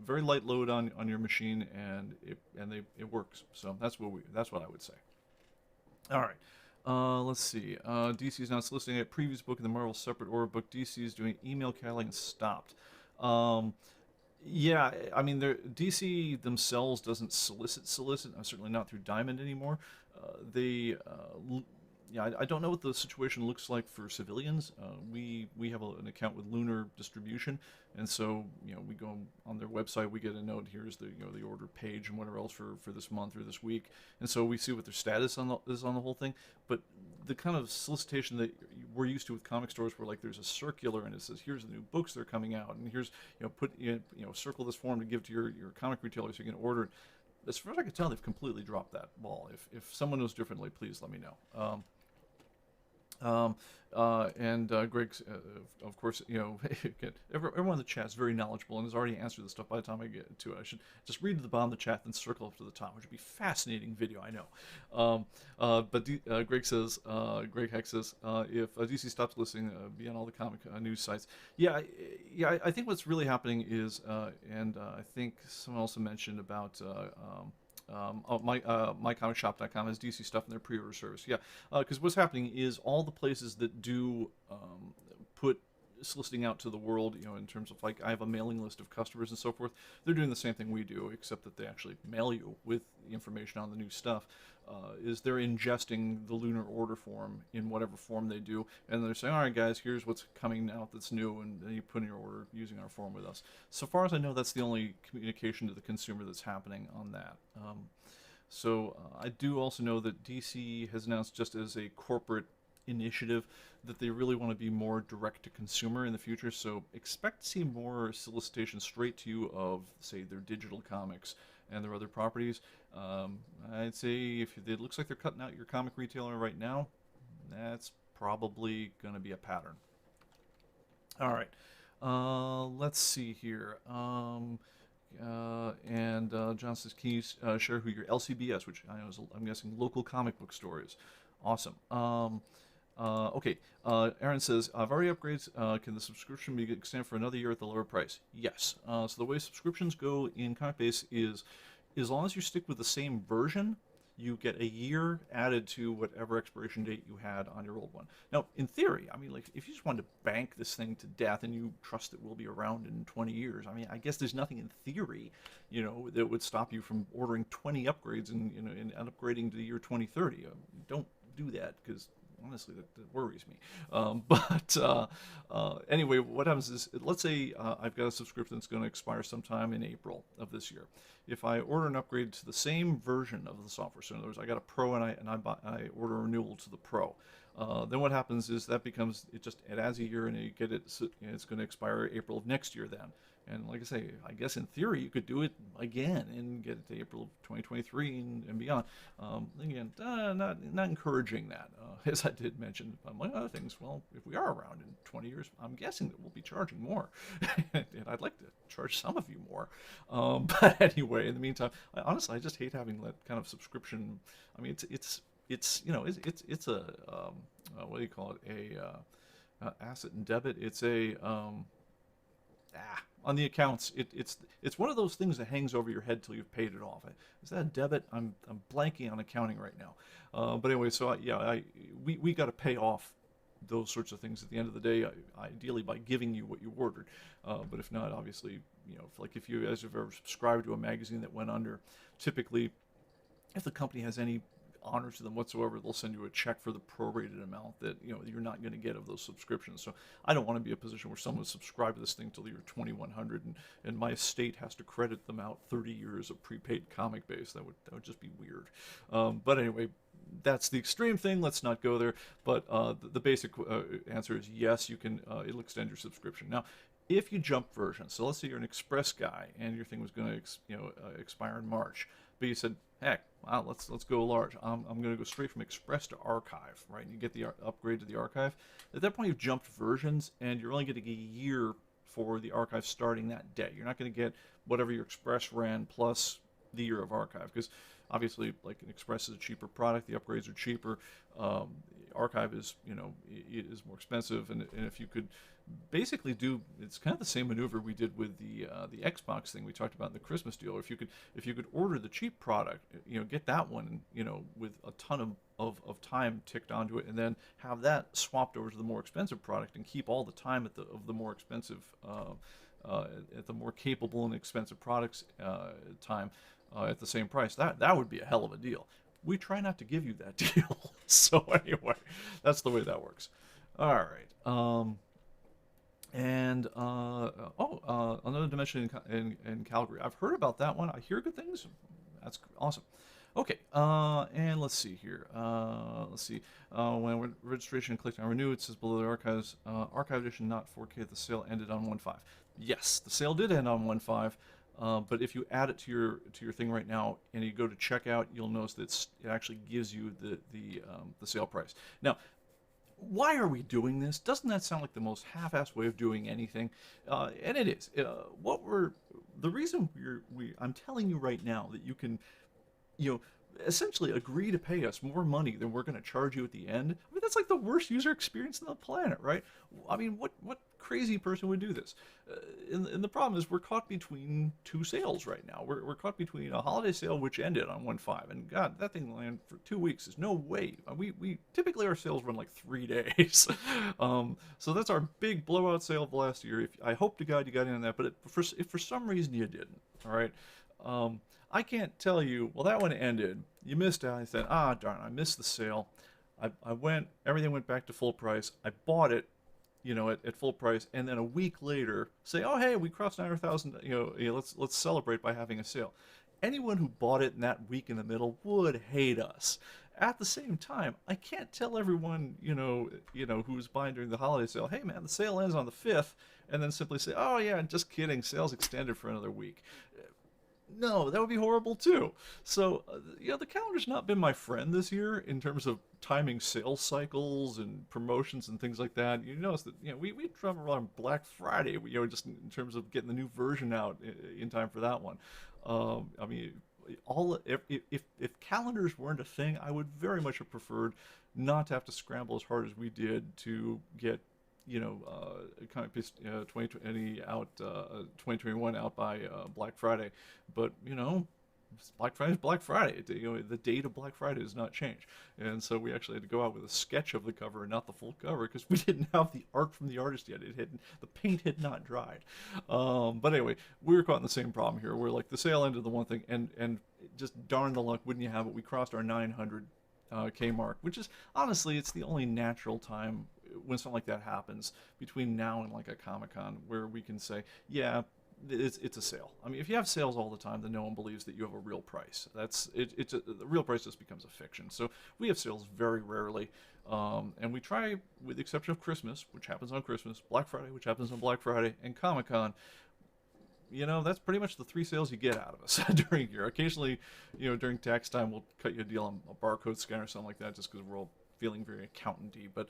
Very light load on your machine, and it works. So that's what I would say. All right. Let's see. DC is now soliciting a previous book in the Marvel separate order book. DC is doing email cataloging and stopped. Yeah, I mean, DC themselves doesn't solicit. Certainly not through Diamond anymore. Yeah, I don't know what the situation looks like for civilians. We have an account with Lunar Distribution, and so we go on their website, we get a note. Here's the the order page and whatever else for this month or this week, and so we see what their status is on the whole thing. But the kind of solicitation that we're used to with comic stores, where like there's a circular and it says here's the new books that are coming out, and here's circle this form to give to your comic retailer so you can order it. As far as I can tell, they've completely dropped that ball. If someone knows differently, please let me know. Greg, of course, everyone in the chat is very knowledgeable and has already answered this stuff by the time I get to it. I should just read to the bottom of the chat, then circle up to the top, which would be a fascinating video, I know. Greg says, Greg Heck says, if DC stops listening, be on all the comic news sites. Yeah, I think what's really happening is, and I think someone also mentioned about mycomicshop.com has DC stuff in their pre-order service. Yeah, because what's happening is all the places that do put soliciting out to the world, in terms of like I have a mailing list of customers and so forth, they're doing the same thing we do, except that they actually mail you with the information on the new stuff. Is they're ingesting the Lunar order form in whatever form they do, and they're saying, all right guys, here's what's coming out that's new, and then you put in your order using our form with us. So far as I know, that's the only communication to the consumer that's happening on that. I do also know that DC has announced, just as a corporate initiative, that they really want to be more direct to consumer in the future, so expect to see more solicitation straight to you of, say, their digital comics and their other properties. I'd say if it looks like they're cutting out your comic retailer right now, that's probably going to be a pattern. All right, let's see here. John says, can you share who your LCBS, which I know is, I'm guessing, local comic book store is? Awesome. Okay, Aaron says, I've already upgrades. Can the subscription be extended for another year at the lower price? Yes. So the way subscriptions go in ComicBase is, as long as you stick with the same version, you get a year added to whatever expiration date you had on your old one. Now, in theory, I mean, like, if you just wanted to bank this thing to death and you trust it will be around in 20 years, I mean, I guess there's nothing in theory, that would stop you from ordering 20 upgrades and upgrading to the year 2030. Don't do that, because honestly, that worries me. Anyway, what happens is, let's say I've got a subscription that's going to expire sometime in April of this year. If I order an upgrade to the same version of the software, so in other words, I got a Pro and I order a renewal to the Pro, then what happens is that becomes, it adds a year, and you get it. It's going to expire April of next year then. And like I say, I guess in theory you could do it again and get it to April of 2023 and beyond. Again, not encouraging that. As I did mention, among other things, well, if we are around in 20 years, I'm guessing that we'll be charging more. And I'd like to charge some of you more. But anyway, in the meantime, honestly, I just hate having that kind of subscription. I mean, it's a what do you call it? Asset and debit. It's a on the accounts, it's one of those things that hangs over your head till you've paid it off. Is that a debit? I'm blanking on accounting right now. But anyway, so we got to pay off those sorts of things at the end of the day, ideally by giving you what you ordered. But if not, obviously, if you guys have ever subscribed to a magazine that went under, typically, if the company has any honor to them whatsoever, they'll send you a check for the prorated amount that you're not going to get of those subscriptions. So I don't want to be in a position where someone subscribed to this thing till the year 2100 and my estate has to credit them out 30 years of prepaid ComicBase. That would just be weird. But anyway, that's the extreme thing. Let's not go there. But the basic answer is yes, you can. It'll extend your subscription. Now, if you jump versions, so let's say you're an Express guy and your thing was going to expire in March, but you said, heck, wow, let's go large. I'm going to go straight from Express to Archive, right? And you get the upgrade to the Archive. At that point, you've jumped versions, and you're only getting a year for the Archive starting that day. You're not going to get whatever your Express ran plus the year of Archive, because obviously, like, an Express is a cheaper product. The upgrades are cheaper. Archive is, is more expensive, and if you could basically it's kind of the same maneuver we did with the Xbox thing we talked about in the Christmas deal. If you could order the cheap product, get that one, with a ton of time ticked onto it, and then have that swapped over to the more expensive product, and keep all the time of the more expensive at the more capable and expensive products time at the same price. That would be a hell of a deal. We try not to give you that deal. So anyway, that's the way that works. All right. Another dimension in Calgary. I've heard about that one. I hear good things. That's awesome. Okay, and let's see here. When registration clicked on renew, it says below the archives, archive edition, not 4K. The sale ended on 1/5. Yes, the sale did end on 1/5. But if you add it to your thing right now and you go to checkout, you'll notice that it actually gives you the sale price. Now, why are we doing this? Doesn't that sound like the most half-assed way of doing anything? And it is. The reason I'm telling you right now that you can, essentially agree to pay us more money than we're going to charge you at the end. I mean, that's like the worst user experience on the planet, right? I mean, what crazy person would do this? And the problem is we're caught between two sales right now. We're caught between a holiday sale which ended on 1/5, and God, that thing ran for 2 weeks. There's no way. We typically our sales run like 3 days. So that's our big blowout sale of last year. I hope to God you got in on that, but if for some reason you didn't, all right. I can't tell you, well, that one ended. You missed out. I said, darn, I missed the sale. Everything went back to full price. I bought it, at full price, and then a week later say, oh, hey, we crossed 900,000, let's celebrate by having a sale. Anyone who bought it in that week in the middle would hate us. At the same time, I can't tell everyone, who's buying during the holiday sale, hey, man, the sale ends on the 5th, and then simply say, oh, yeah, just kidding, sale's extended for another week. No, that would be horrible too. So, the calendar's not been my friend this year in terms of timing sales cycles and promotions and things like that. You notice that, we travel around Black Friday, just in terms of getting the new version out in time for that one. I mean, if calendars weren't a thing, I would very much have preferred not to have to scramble as hard as we did to get ComicBase 2020 out, 2021 out by Black Friday. But Black Friday is Black Friday. The date of Black Friday does not change, and so we actually had to go out with a sketch of the cover and not the full cover because we didn't have the art from the artist yet. The paint had not dried. But anyway, we were caught in the same problem here. We're like the sale ended the one thing, and just darn the luck, wouldn't you have it? We crossed our 900 K mark, which is honestly, it's the only natural time when something like that happens between now and like a Comic-Con where we can say, yeah, it's a sale. I mean, if you have sales all the time, then no one believes that you have a real price. The real price just becomes a fiction. So we have sales very rarely, and we try, with the exception of Christmas, which happens on Christmas, Black Friday, which happens on Black Friday, and Comic-Con. That's pretty much the 3 sales you get out of us during a year. Occasionally, during tax time, we'll cut you a deal on a barcode scanner or something like that, just because we're all feeling very accountant-y, but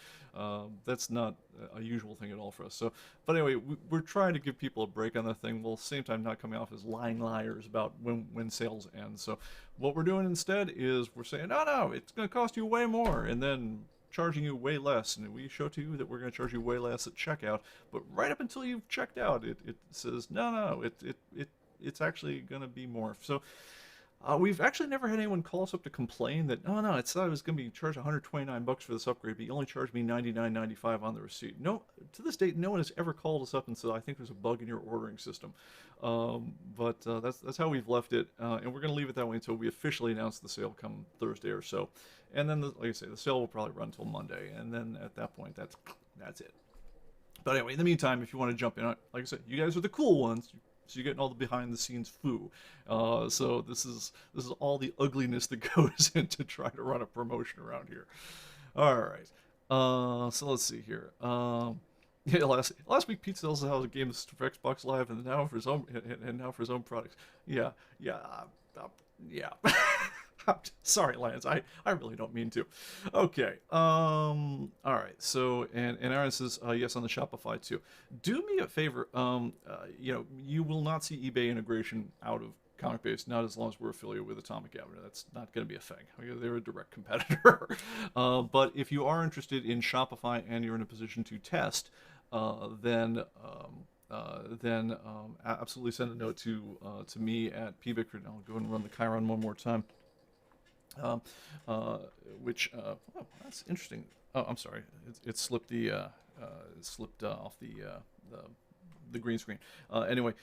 that's not a usual thing at all for us. So, but anyway, we're trying to give people a break on that thing, while at the same time not coming off as lying liars about when sales end. So what we're doing instead is we're saying, no, it's going to cost you way more, and then charging you way less, and we show to you that we're going to charge you way less at checkout, but right up until you've checked out, it says no, it's actually going to be more. So we've actually never had anyone call us up to complain that no, I thought I was going to be charged $129 for this upgrade, but you only charged me $99.95 on the receipt. No, to this date, no one has ever called us up and said, I think there's a bug in your ordering system. But that's how we've left it, and we're going to leave it that way until we officially announce the sale come Thursday or so. And then, like I say, the sale will probably run until Monday, and then at that point, that's it. But anyway, in the meantime, if you want to jump in, like I said, you guys are the cool ones. So you're getting all the behind-the-scenes foo. So this is all the ugliness that goes into trying to run a promotion around here. All right. So let's see here. Yeah, last week Pete sells how the game is for Xbox Live, and now for his own products. Yeah. Sorry, Lance. I really don't mean to. Okay. All right. So and Aaron says yes on the Shopify too. Do me a favor. You will not see eBay integration out of ComicBase, not as long as we're affiliated with Atomic Avenue. That's not going to be a thing. They're a direct competitor. But if you are interested in Shopify and you're in a position to test, then absolutely send a note to me at pbickford. I'll go ahead and run the Chiron one more time. That's interesting. Oh, I'm sorry. It slipped off the green screen. Anyway,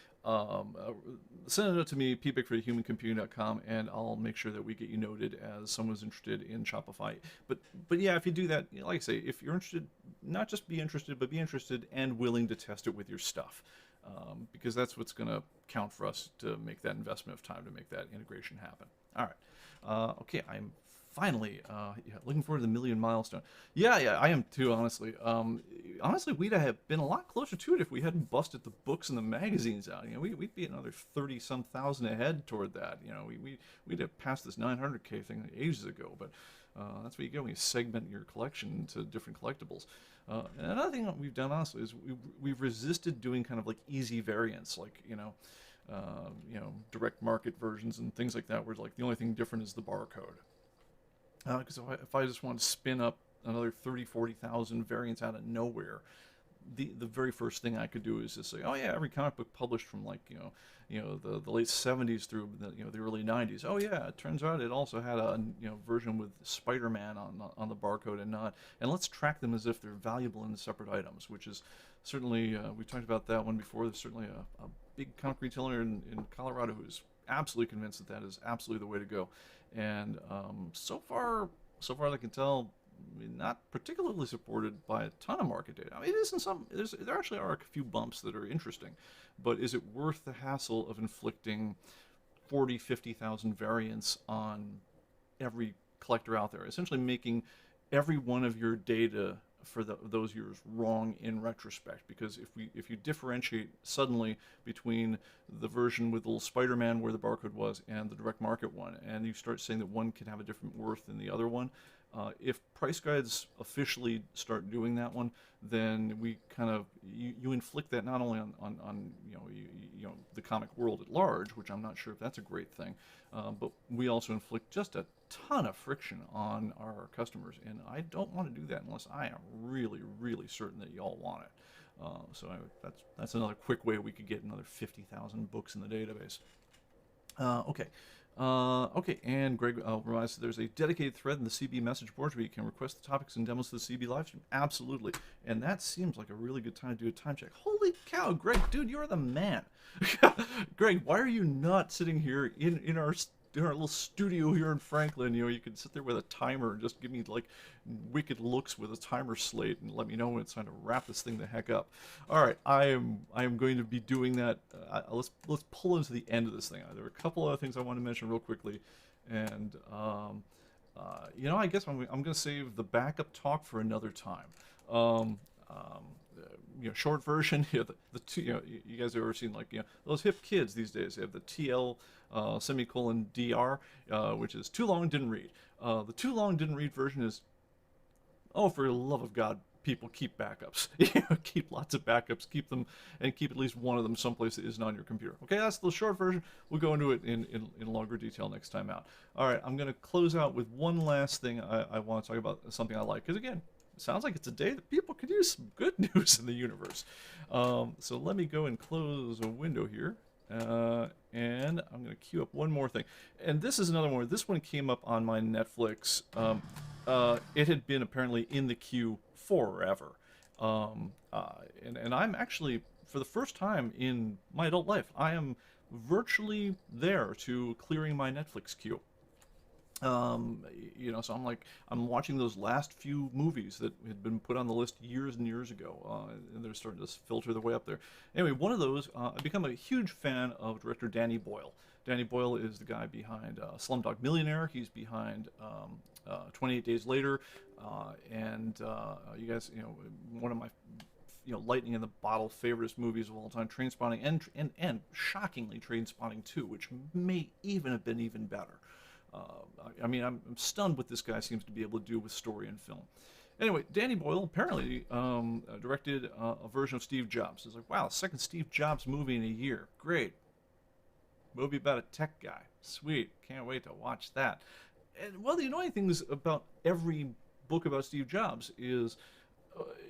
send a note to me, pbickford@humancomputing.com, and I'll make sure that we get you noted as someone who's interested in Shopify. But yeah, if you do that, like I say, if you're interested, not just be interested, but be interested and willing to test it with your stuff. Because that's what's going to count for us to make that investment of time to make that integration happen. All right. Okay, I'm finally looking forward to the 1,000,000 milestone. Yeah, I am too, honestly. Honestly, we'd have been a lot closer to it if we hadn't busted the books and the magazines out. We'd be another 30-some thousand ahead toward that. We'd have passed this 900K thing ages ago. But that's what you get when you segment your collection into different collectibles. And another thing that we've done, honestly, is we've resisted doing kind of like easy variants, like direct market versions and things like that, where like the only thing different is the barcode. Because if I just want to spin up another 30,000-40,000 variants out of nowhere, the very first thing I could do is just say, oh yeah, every comic book published from like the late 70s through the early 90s. Oh yeah, it turns out it also had a version with Spider-Man on the barcode and let's track them as if they're valuable in separate items, which is certainly we talked about that one before. There's certainly a big comic retailer in Colorado who is absolutely convinced that is absolutely the way to go, and so far I can tell, not particularly supported by a ton of market data. I mean, it isn't there actually are a few bumps that are interesting, but is it worth the hassle of inflicting 40,000-50,000 variants on every collector out there, essentially making every one of your data for those years wrong in retrospect? Because if you differentiate suddenly between the version with the little Spider-Man where the barcode was and the direct market one, and you start saying that one can have a different worth than the other one, if price guides officially start doing that one, then we kind of you inflict that not only on the comic world at large, which I'm not sure if that's a great thing, but we also inflict just a ton of friction on our customers, and I don't want to do that unless I am really, really certain that y'all want it. That's another quick way we could get another 50,000 books in the database. Okay. Okay, and Greg reminds us there's a dedicated thread in the CB message board where you can request the topics and demos to the CB live stream. Absolutely. And that seems like a really good time to do a time check. Holy cow, Greg, dude, you're the man. Greg, why are you not sitting here in our little studio here in Franklin? You know, you could sit there with a timer and just give me like wicked looks with a timer slate and let me know when it's time to wrap this thing the heck up. All right, I am going to be doing that. Let's pull into the end of this thing. There were a couple other things I want to mention real quickly, and you know, I guess I'm going to save the backup talk for another time. You know, short version. You know, you know, you guys have ever seen like, you know, those hip kids these days? They have the TL semicolon DR, which is too long didn't read. The too long didn't read version is, oh, for the love of God, people, keep backups. You know, keep lots of backups. Keep them, and keep at least one of them someplace that isn't on your computer. Okay, that's the short version. We'll go into it in longer detail next time out. All right, I'm going to close out with one last thing I want to talk about, something I like. Because, again, it sounds like it's a day that people could use some good news in the universe. So let me go and close a window here. And I'm going to queue up one more thing. And this is another one. This one came up on my Netflix. It had been apparently in the queue forever. And I'm actually, for the first time in my adult life, I am virtually there to clearing my Netflix queue. You know, so I'm watching those last few movies that had been put on the list years and years ago, and they're starting to filter their way up there. Anyway, one of those, I've become a huge fan of director Danny Boyle. Danny Boyle is the guy behind Slumdog Millionaire. He's behind 28 Days Later, and you guys, you know, one of my, you know, lightning in the bottle favorite movies of all time, Trainspotting, and shockingly Trainspotting 2, which may even have been even better. I mean, I'm stunned what this guy seems to be able to do with story and film. Anyway, Danny Boyle apparently directed a version of Steve Jobs. It's like, wow, second Steve Jobs movie in a year. Great. Movie about a tech guy. Sweet. Can't wait to watch that. And one of the annoying things about every book about Steve Jobs is,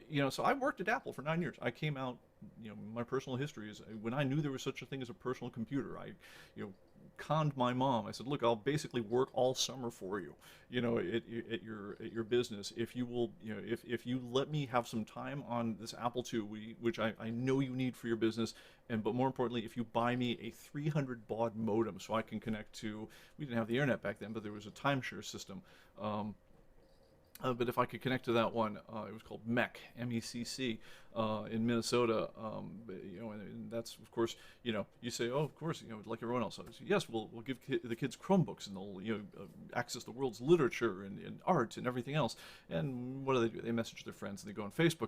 you know, so I worked at Apple for 9 years. I came out, you know, my personal history is when I knew there was such a thing as a personal computer, I, you know, conned my mom. I said, look, I'll basically work all summer for you, you know, at your business, if you will, you know, if you let me have some time on this Apple II, which I know you need for your business, but more importantly, if you buy me a 300 baud modem so I can connect to, we didn't have the internet back then, but there was a timeshare system. But if I could connect to that one, it was called MECC, M-E-C-C, in Minnesota. You know, and that's, of course, you know, you say, oh, of course, you know, like everyone else. Say, yes, we'll give the kids Chromebooks, and they'll, you know, access the world's literature and art and everything else. And what do? They message their friends and they go on Facebook.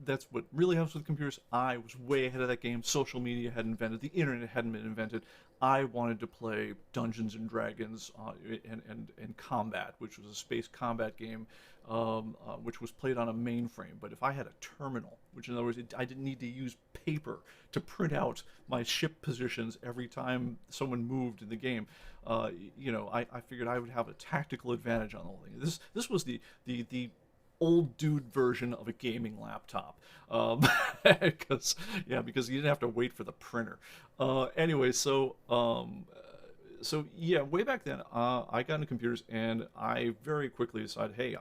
That's what really helps with computers. I was way ahead of that game. Social media hadn't invented. The internet hadn't been invented. I wanted to play Dungeons and Dragons and Combat, which was a space combat game, which was played on a mainframe. But if I had a terminal, which in other words, I didn't need to use paper to print out my ship positions every time someone moved in the game, you know, I figured I would have a tactical advantage on the whole thing. This was the old dude version of a gaming laptop, because you didn't have to wait for the printer. Anyway, so yeah, way back then, I got into computers, and I very quickly decided, hey,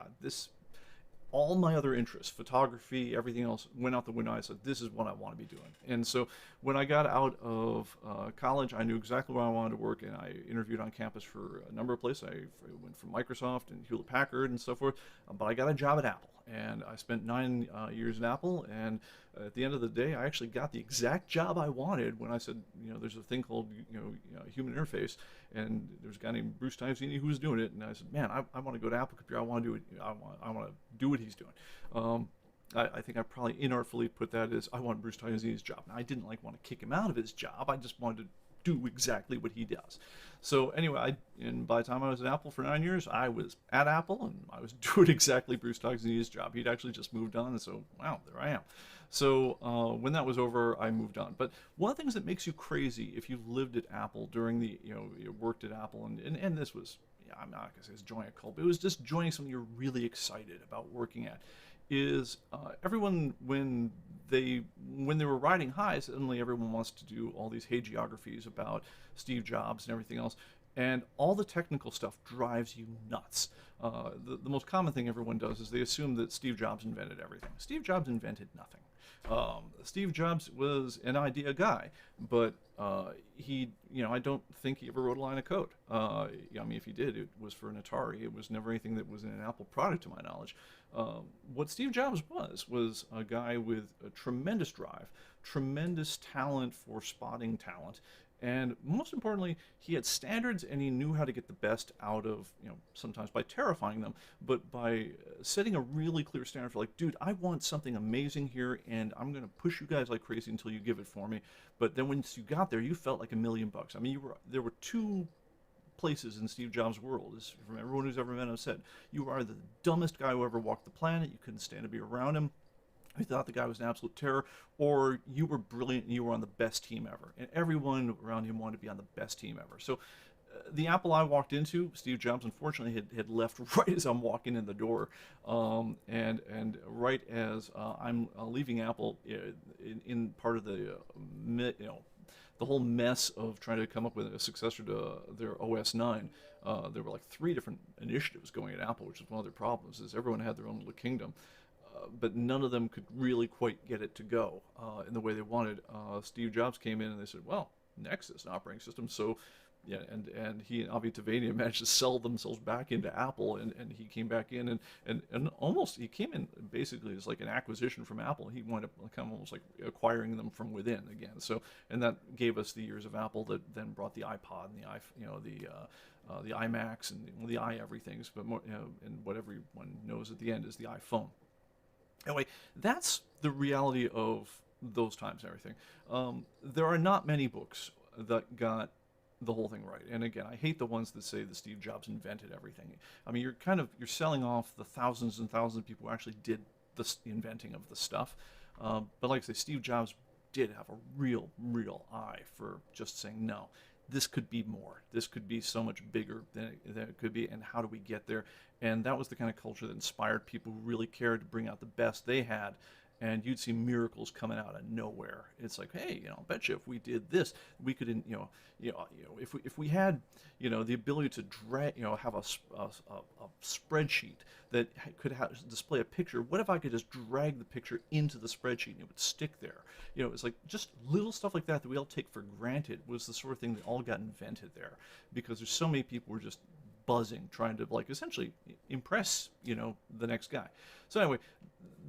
all my other interests, photography, everything else, went out the window. I said, this is what I want to be doing. And so when I got out of college, I knew exactly where I wanted to work, and I interviewed on campus for a number of places. I went from Microsoft and Hewlett-Packard and so forth, but I got a job at Apple. And I spent 9 years at Apple, and at the end of the day, I actually got the exact job I wanted when I said, you know, there's a thing called, you know, human interface, and there's a guy named Bruce Timesini who was doing it, and I said, man, I want to go to Apple Computer. I want to do it. I want to do what he's doing. I think I probably inartfully put that as I want Bruce Timesini's job. Now, I didn't want to kick him out of his job. I just wanted to do exactly what he does. So anyway, and by the time I was at Apple for 9 years, I was at Apple, and I was doing exactly Bruce Timesini's job. He'd actually just moved on, and so, wow, there I am. So when that was over, I moved on. But one of the things that makes you crazy if you lived at Apple during the, you know, you worked at Apple, and this was, yeah, I'm not going to say it's joining a cult, but it was just joining something you're really excited about working at, is everyone, when when they were riding high, suddenly everyone wants to do all these hagiographies about Steve Jobs and everything else, and all the technical stuff drives you nuts. The most common thing everyone does is they assume that Steve Jobs invented everything. Steve Jobs invented nothing. Steve Jobs was an idea guy, but I don't think he ever wrote a line of code. I mean, if he did, it was for an Atari. It was never anything that was in an Apple product, to my knowledge. What Steve Jobs was a guy with a tremendous drive, tremendous talent for spotting talent, and most importantly, he had standards and he knew how to get the best out of, sometimes by terrifying them, but by setting a really clear standard for like, dude, I want something amazing here and I'm going to push you guys like crazy until you give it for me. But then once you got there, you felt like $1,000,000. I mean, there were two places in Steve Jobs' world, as from everyone who's ever met him said, you are the dumbest guy who ever walked the planet. You couldn't stand to be around him. I thought the guy was an absolute terror, or you were brilliant and you were on the best team ever. And everyone around him wanted to be on the best team ever. So the Apple I walked into, Steve Jobs unfortunately had left right as I'm walking in the door. And right as I'm leaving Apple in part of the, the whole mess of trying to come up with a successor to their OS 9, there were like 3 different initiatives going at Apple, which is one of their problems, is everyone had their own little kingdom. But none of them could really quite get it to go in the way they wanted. Steve Jobs came in and they said, well, Nexus, an operating system. So, yeah, and he and Avi Tavania managed to sell themselves back into Apple, and he came back in and almost, he came in basically as like an acquisition from Apple. He wound up kind of almost like acquiring them from within again. So, and that gave us the years of Apple that then brought the iPod and the iMacs and the iEverythings, but more, and what everyone knows at the end is the iPhone. Anyway, that's the reality of those times and everything. There are not many books that got the whole thing right. And again, I hate the ones that say that Steve Jobs invented everything. I mean, you're selling off the thousands and thousands of people who actually did the inventing of the stuff. But like I say, Steve Jobs did have a real eye for just saying, no, this could be more. This could be so much bigger than it could be, and how do we get there? And that was the kind of culture that inspired people who really cared to bring out the best they had. And you'd see miracles coming out of nowhere. It's like, hey, I bet you if we did this, we could, if we had, the ability to drag, have a spreadsheet that could display a picture. What if I could just drag the picture into the spreadsheet and it would stick there? It's like just little stuff like that we all take for granted was the sort of thing that all got invented there, because there's so many people who are just buzzing, trying to like essentially impress, the next guy. So anyway,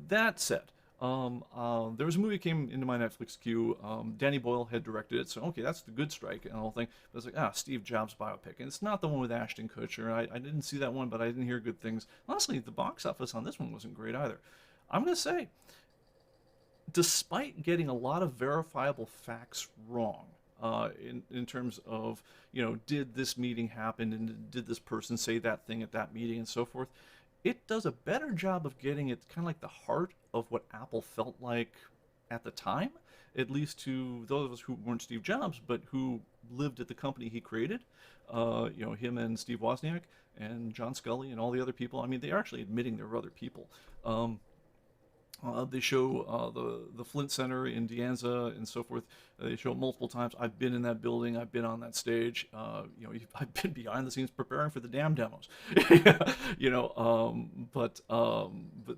that said, there was a movie that came into my Netflix queue. Danny Boyle had directed it, so okay, that's the good strike and the whole thing. But it's like, Steve Jobs biopic, and it's not the one with Ashton Kutcher. I didn't see that one, but I didn't hear good things. Honestly, the box office on this one wasn't great either. I'm gonna say, despite getting a lot of verifiable facts wrong, in terms of, did this meeting happen and did this person say that thing at that meeting and so forth, it does a better job of getting it kind of like the heart of what Apple felt like at the time, at least to those of us who weren't Steve Jobs, but who lived at the company he created. Him and Steve Wozniak and John Scully and all the other people. I mean, they are actually admitting there were other people. They show the Flint Center in De Anza and so forth. They show it multiple times. I've been in that building. I've been on that stage. I've been behind the scenes preparing for the damn demos. But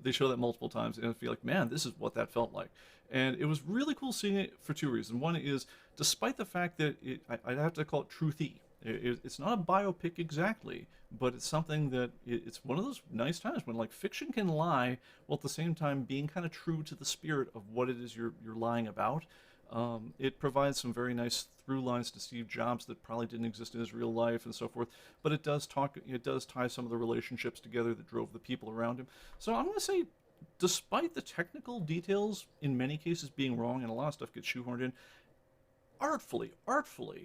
they show that multiple times, and I feel like, man, this is what that felt like. And it was really cool seeing it for 2 reasons. One is, despite the fact that I'd have to call it truthy. It's not a biopic exactly, but it's something that it's one of those nice times when like fiction can lie while at the same time being kind of true to the spirit of what it is you're lying about. It provides some very nice through lines to Steve Jobs that probably didn't exist in his real life and so forth, but it does tie some of the relationships together that drove the people around him. So I'm going to say, despite the technical details in many cases being wrong and a lot of stuff gets shoehorned in, artfully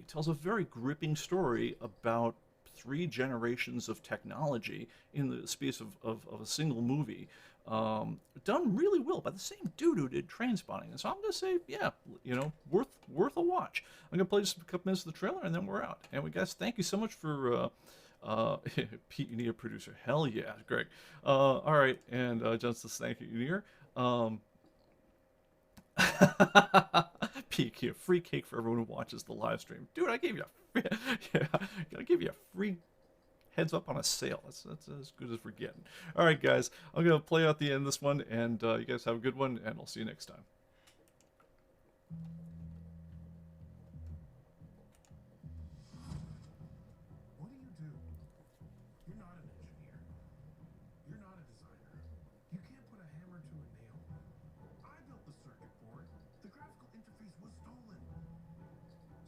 tells a very gripping story about 3 generations of technology in the space of a single movie, done really well by the same dude who did Trainspotting. And so I'm going to say, yeah, worth a watch. I'm going to play just a couple minutes of the trailer and then we're out. And guys, thank you so much for Pete, you need a producer. Hell yeah, Greg. All right, and John says thank you, Unir. Peek, a free cake for everyone who watches the live stream. Dude, I gave you a yeah, I gave you a free heads up on a sale. That's as good as we're getting. All right, guys, I'm gonna play out the end of this one, and you guys have a good one, and I'll see you next time. What do? You're not an engineer. You're not a designer. You can't put a hammer to a nail. I built the circuit board. The graphical interface was stolen.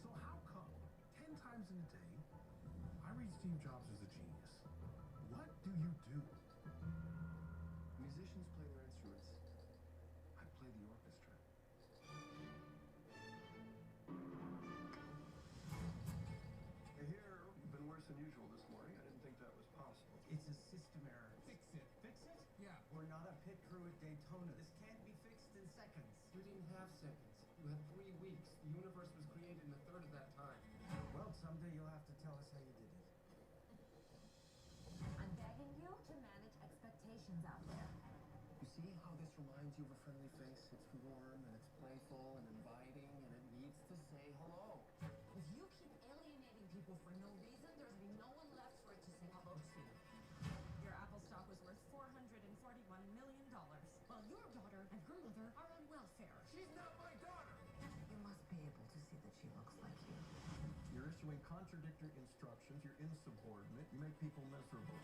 So how come 10 times in a day I read Steve Jobs as a genius? What do you do? Musicians play their instruments. I play the orchestra. I hear you've been worse than usual this morning. I didn't think that was possible. It's a system error. Fix it. Fix it? Yeah. We're not a pit crew at Daytona. This can't be fixed in seconds. You didn't have seconds. You had 3 weeks. The universe was created in a third of that time. Well, someday you'll have to tell us how you did it. I'm begging you to manage expectations out there. You see how this reminds you of a friendly face? It's warm and it's playful and inviting and it needs to say hello. If you keep alienating people for no reason, there's be no one left for it to say hello to. Your Apple stock was worth $441 million, while your daughter and her mother are on welfare. She's not my daughter! You must be able to see that she looks like you. You're issuing contradictory instructions. You're insubordinate. You make people miserable.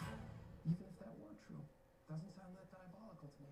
Even if that were true, doesn't sound that diabolical to me.